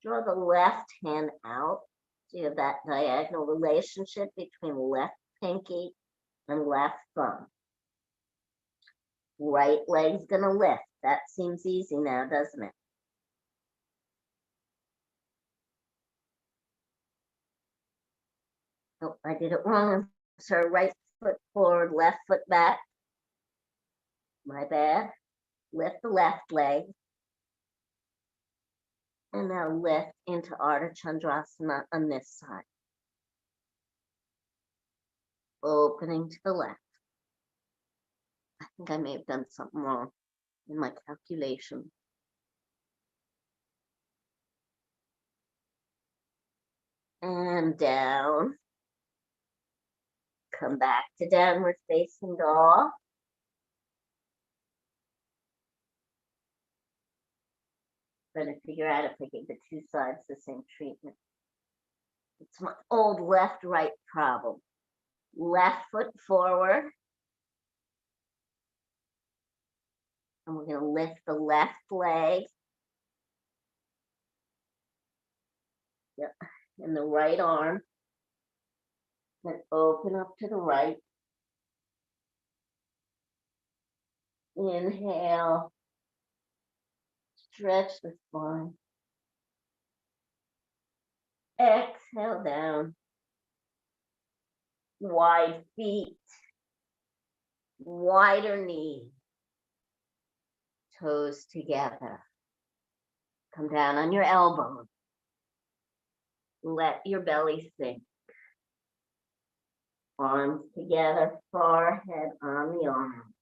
Draw the left hand out. So you have that diagonal relationship between left pinky and left thumb. Right leg's gonna lift. That seems easy now, doesn't it? Oh, I did it wrong. So right foot forward, left foot back. My bad. Lift the left leg. And now lift into Ardha Chandrasana on this side. Opening to the left. I think I may have done something wrong in my calculation. And down. Come back to downward facing dog. Trying to figure out if I gave the two sides the same treatment. It's my old left-right problem. Left foot forward. And we're going to lift the left leg. Yep. And the right arm. Then open up to the right. Inhale. Stretch the spine. Exhale down. Wide feet. Wider knee. Toes together. Come down on your elbows. Let your belly sink. Arms together, forehead on the arm.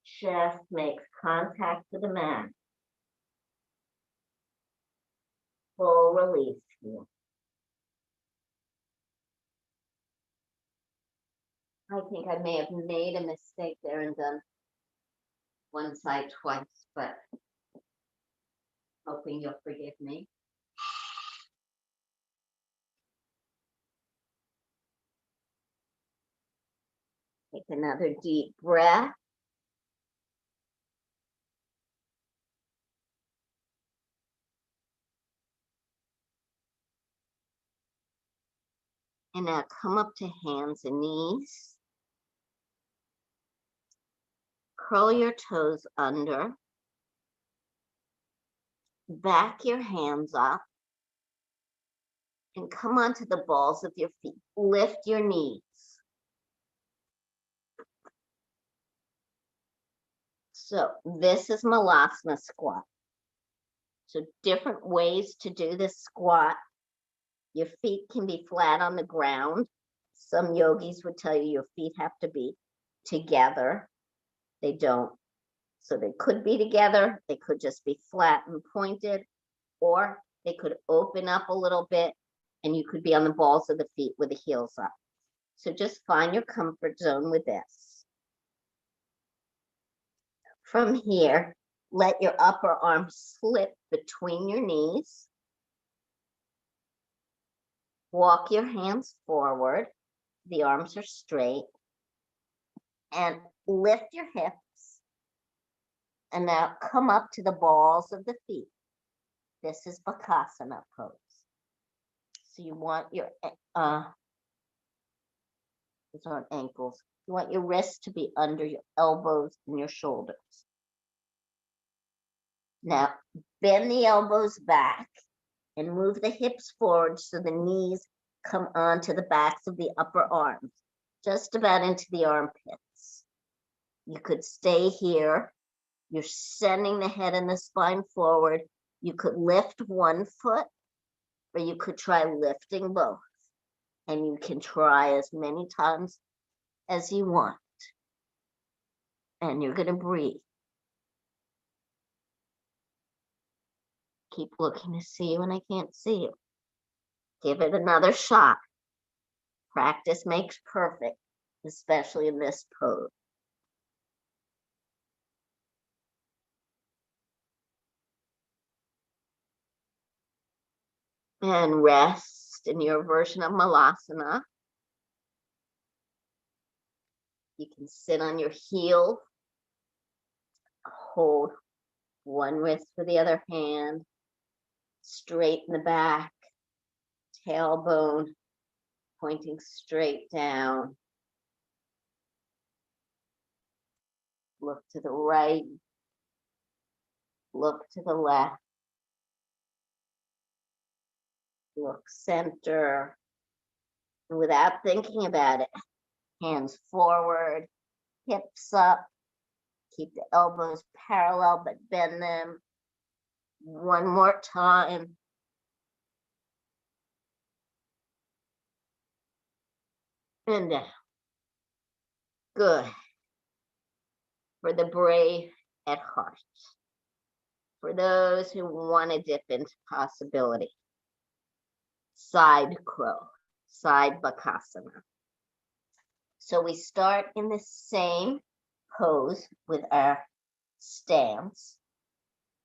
Chest makes contact with the mat. Full release here. I think I may have made a mistake there and done one side twice, but hoping you'll forgive me. Take another deep breath. And now come up to hands and knees. Curl your toes under. Back your hands up. And come onto the balls of your feet. Lift your knees. So this is Melasma Squat. So different ways to do this squat. Your feet can be flat on the ground. Some yogis would tell you your feet have to be together. They don't. So they could be together. They could just be flat and pointed, or they could open up a little bit and you could be on the balls of the feet with the heels up. So just find your comfort zone with this. From here, let your upper arm slip between your knees. Walk your hands forward. The arms are straight. And lift your hips. And now come up to the balls of the feet. This is Bakasana Pose. So you want your, these aren't ankles. You want your wrists to be under your elbows and your shoulders. Now, bend the elbows back and move the hips forward so the knees come onto the backs of the upper arms, just about into the armpits. You could stay here. You're sending the head and the spine forward. You could lift one foot, or you could try lifting both. And you can try as many times as you want. And you're going to breathe. Keep looking to see you when I can't see you. Give it another shot. Practice makes perfect, especially in this pose. And rest in your version of Malasana. You can sit on your heel, hold one wrist for the other hand, straighten the back, tailbone pointing straight down. Look to the right, look to the left, look center. And without thinking about it, hands forward, hips up, keep the elbows parallel but bend them. One more time. And down. Good. For the brave at heart. For those who want to dip into possibility. Side crow, side Bakasana. So we start in the same pose with our stance.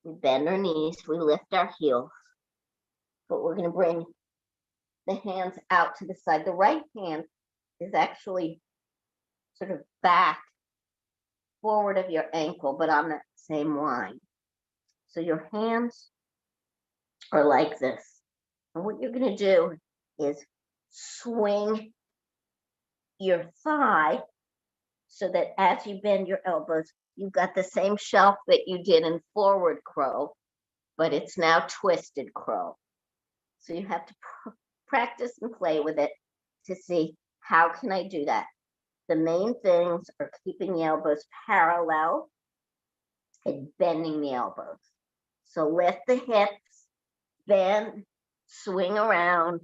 We bend our knees, we lift our heels, but we're going to bring the hands out to the side. The right hand is actually sort of back forward of your ankle, but on that same line. So your hands are like this. And what you're going to do is swing your thigh so that as you bend your elbows, you've got the same shelf that you did in forward crow, but it's now twisted crow. So you have to practice and play with it to see how can I do that. The main things are keeping the elbows parallel and bending the elbows. So lift the hips, bend, swing around,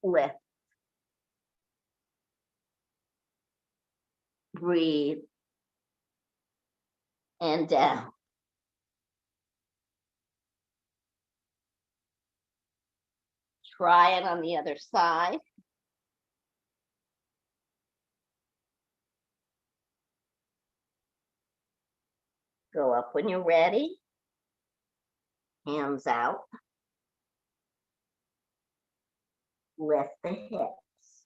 lift. Breathe. And down. Try it on the other side. Go up when you're ready. Hands out. Lift the hips.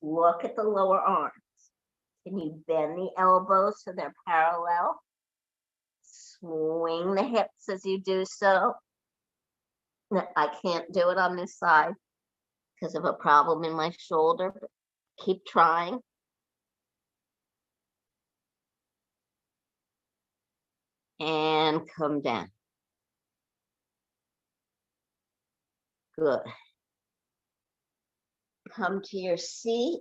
Look at the lower arms. Can you bend the elbows so they're parallel? Swing the hips as you do so. I can't do it on this side because of a problem in my shoulder, but keep trying. And come down. Good. Come to your seat.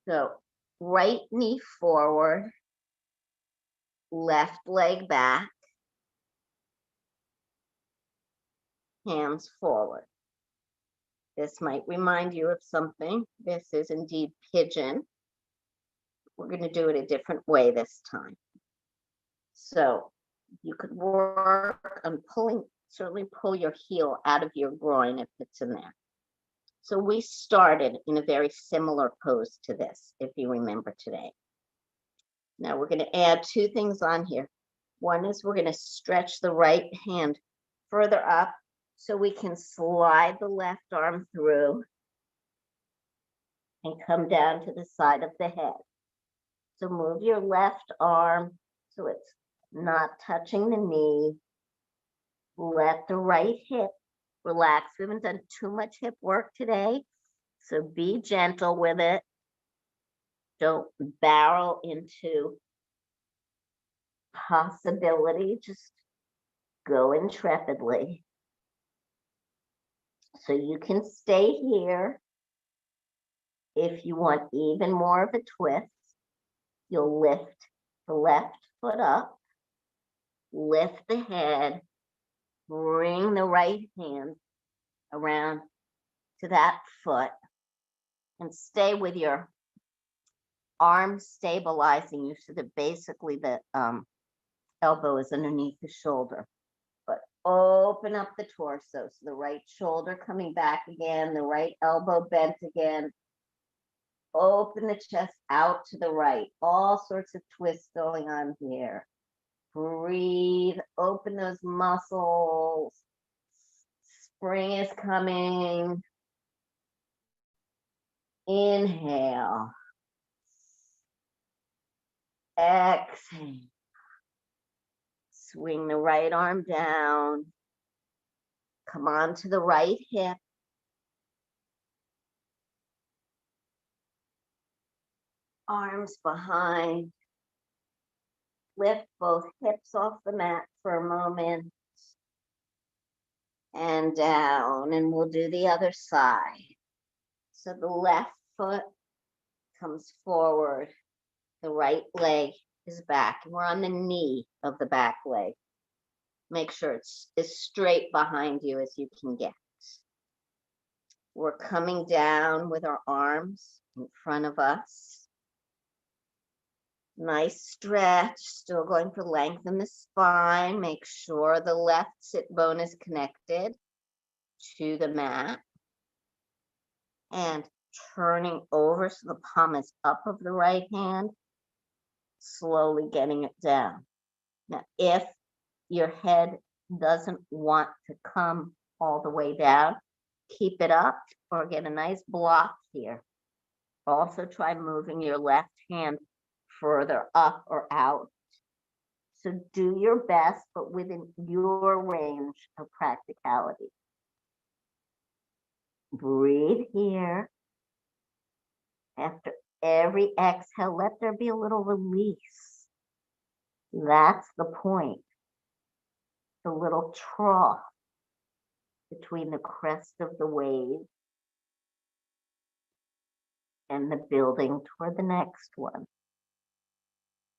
So right knee forward, left leg back, hands forward. This might remind you of something. This is indeed pigeon. We're going to do it a different way this time. So you could work on pulling, certainly pull your heel out of your groin if it's in there. So we started in a very similar pose to this, if you remember today. Now we're going to add two things on here. One is we're going to stretch the right hand further up so we can slide the left arm through and come down to the side of the head. So move your left arm so it's not touching the knee. Let the right hip relax. We haven't done too much hip work today. So be gentle with it. Don't barrel into possibility. Just go intrepidly. So you can stay here. If you want even more of a twist, you'll lift the left foot up, lift the head, bring the right hand around to that foot, and stay with your arms stabilizing you so that basically the elbow is underneath the shoulder. But open up the torso. So the right shoulder coming back again, the right elbow bent again. Open the chest out to the right. All sorts of twists going on here. Breathe, open those muscles. Spring is coming. Inhale. Exhale. Swing the right arm down. Come on to the right hip. Arms behind. Lift both hips off the mat for a moment. And down, and we'll do the other side. So the left foot comes forward. The right leg is back. We're on the knee of the back leg. Make sure it's as straight behind you as you can get. We're coming down with our arms in front of us. Nice stretch, still going for length in the spine. Make sure the left sit bone is connected to the mat. And turning over so the palm is up of the right hand, slowly getting it down. Now, if your head doesn't want to come all the way down, keep it up or get a nice block here. Also try moving your left hand further up or out. So do your best, but within your range of practicality. Breathe here. After every exhale, let there be a little release. That's the point. The little trough between the crest of the wave and the building toward the next one.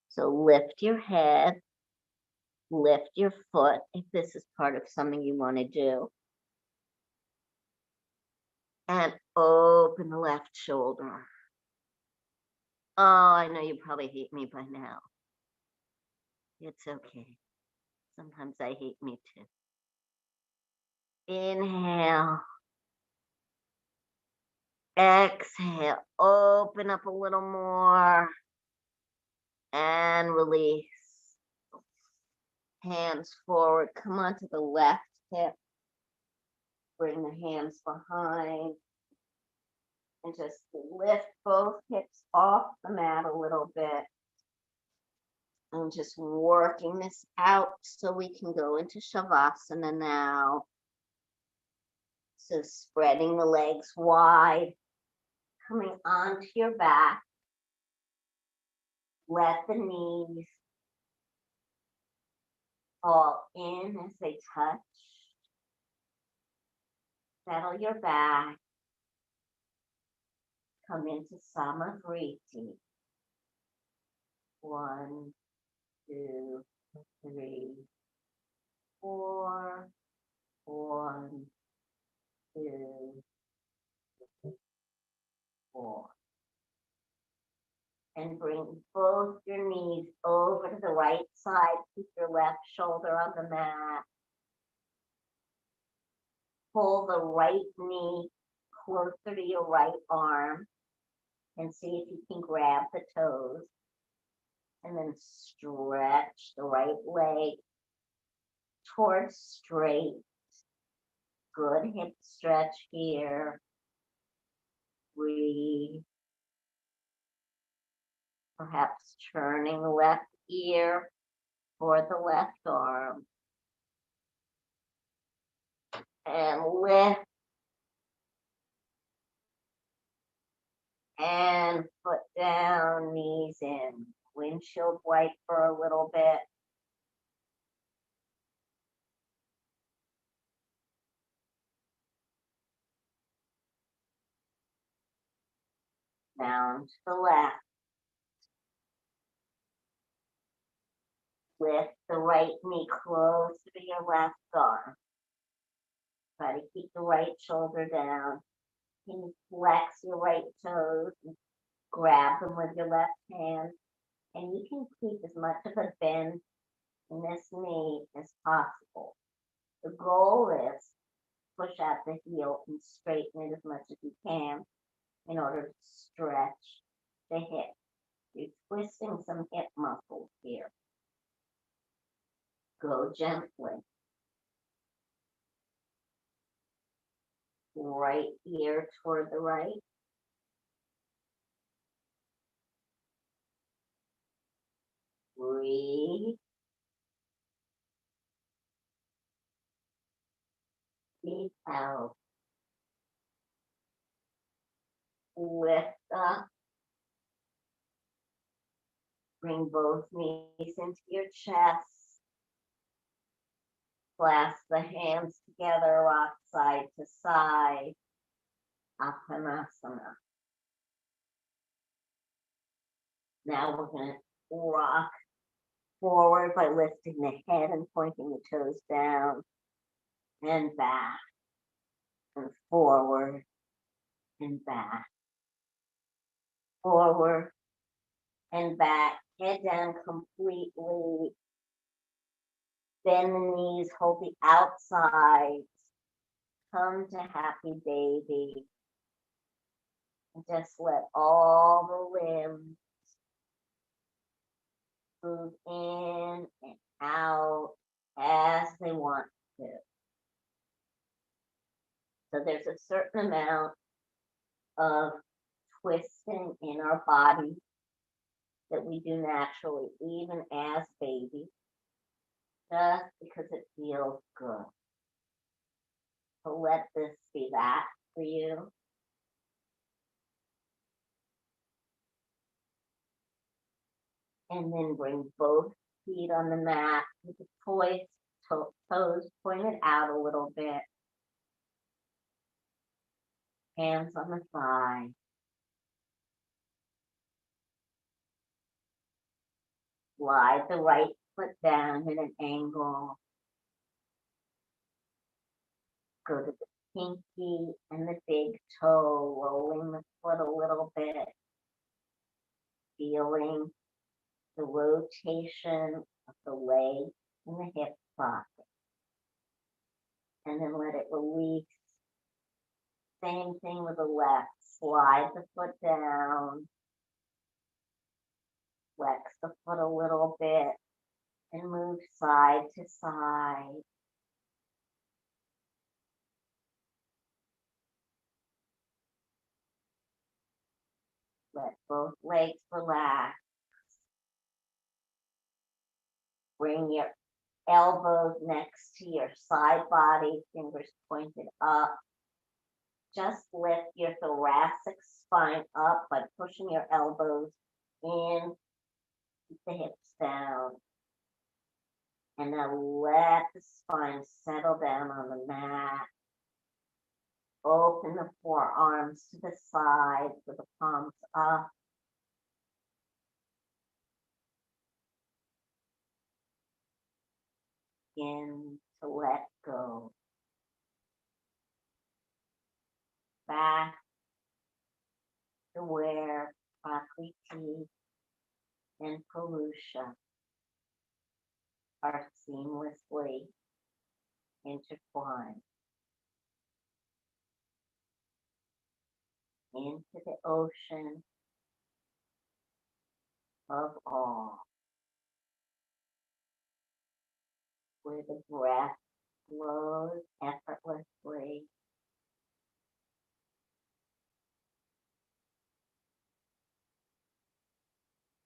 So lift your head, lift your foot if this is part of something you want to do. And open the left shoulder. Oh, I know you probably hate me by now. It's okay. Sometimes I hate me too. Inhale. Exhale. Open up a little more. And release. Hands forward. Come onto the left hip. Bring the hands behind. And just lift both hips off the mat a little bit. And just working this out so we can go into Savasana now. So spreading the legs wide, coming onto your back. Let the knees fall in as they touch. Settle your back. Come into Samavriti. 1, 2, 3, 4. 1, 2, 4. And bring both your knees over to the right side. Keep your left shoulder on the mat. Pull the right knee closer to your right arm and see if you can grab the toes. And then stretch the right leg towards straight. Good hip stretch here. Breathe. Perhaps turning the left ear for the left arm. And lift. And foot down, knees in. Windshield wipe for a little bit. Down to the left. Lift the right knee close to your left arm. Try to keep the right shoulder down. Can you flex your right toes and grab them with your left hand? And you can keep as much of a bend in this knee as possible. The goal is push out the heel and straighten it as much as you can in order to stretch the hip. You're twisting some hip muscles here. Go gently. Right ear toward the right. Breathe. Breathe out. Lift up. Bring both knees into your chest. Clasp the hands together, rock side to side. Bakasana. Now we're going to rock forward by lifting the head and pointing the toes down and back and forward and back. Forward and back. Head down completely. Bend the knees, hold the outsides. Come to happy baby. And just let all the limbs move in and out as they want to. So there's a certain amount of twisting in our body that we do naturally, even as babies, just because it feels good. So let this be that for you. And then bring both feet on the mat with the toes pointed out a little bit. Hands on the thigh. Slide the right foot down in an angle. Go to the pinky and the big toe, rolling the foot a little bit. Feeling the rotation of the leg and the hip socket. And then let it release. Same thing with the left. Slide the foot down. Flex the foot a little bit and move side to side. Let both legs relax. Bring your elbows next to your side body, fingers pointed up. Just lift your thoracic spine up by pushing your elbows in, keep the hips down. And now let the spine settle down on the mat. Open the forearms to the side with the palms up. Begin to let go. Back to where Prakriti and Purusha are seamlessly intertwined into the ocean of all, where the breath flows effortlessly,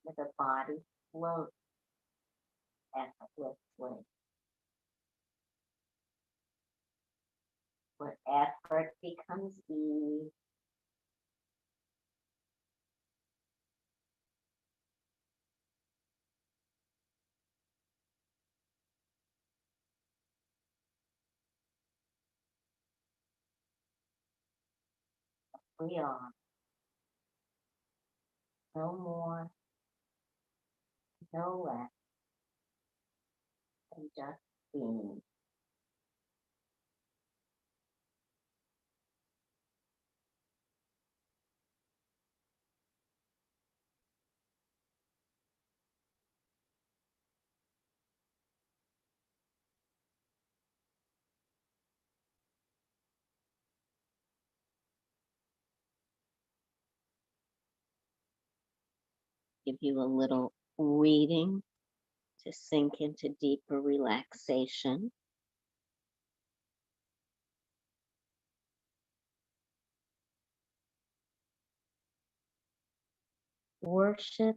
where the body floats effortlessly, where effort becomes ease, We are. No more, no less than just being. Give you a little reading to sink into deeper relaxation. Worship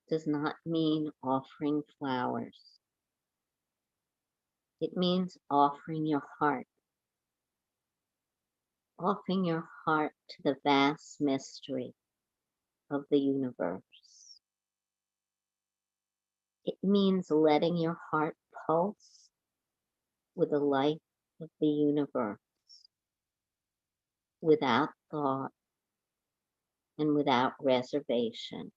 does not mean offering flowers. It means offering your heart to the vast mystery of the universe. It means letting your heart pulse with the life of the universe, without thought and without reservation.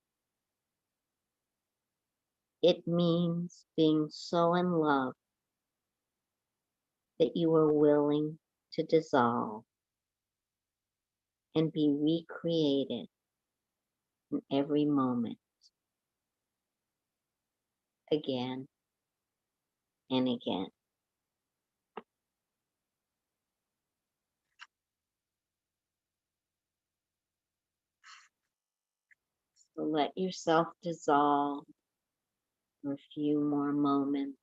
It means being so in love that you are willing to dissolve and be recreated in every moment, again and again. So let yourself dissolve for a few more moments.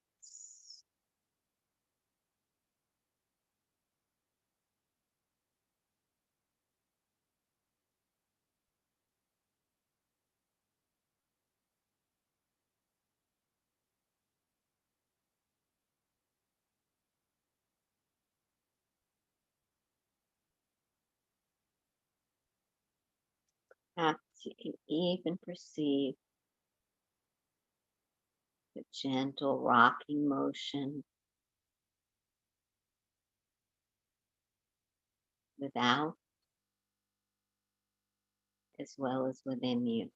Perhaps you can even perceive the gentle rocking motion without as well as within you.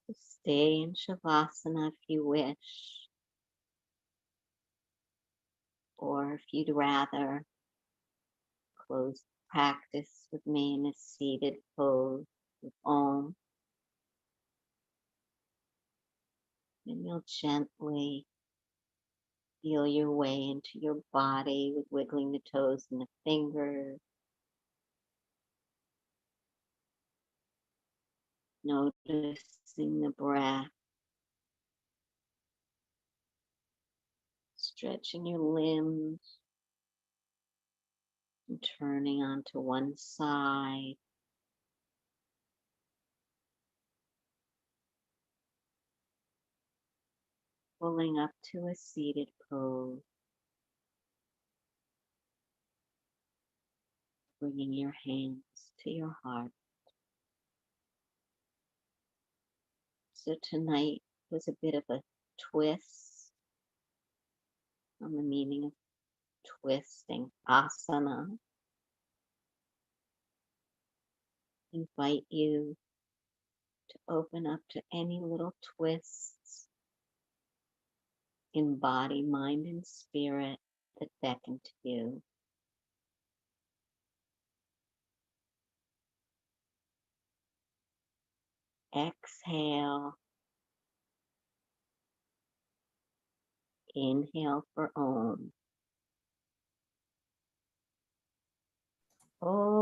So stay in Savasana if you wish, or if you'd rather close practice with me in a seated pose with Om. And you'll gently feel your way into your body with wiggling the toes and the fingers. Noticing the breath. Stretching your limbs and turning onto one side. Pulling up to a seated pose. Bringing your hands to your heart. So tonight was a bit of a twist on the meaning of twisting. Asana. Invite you to open up to any little twists in body, mind, and spirit that beckon to you. Exhale. Inhale for Om. Om.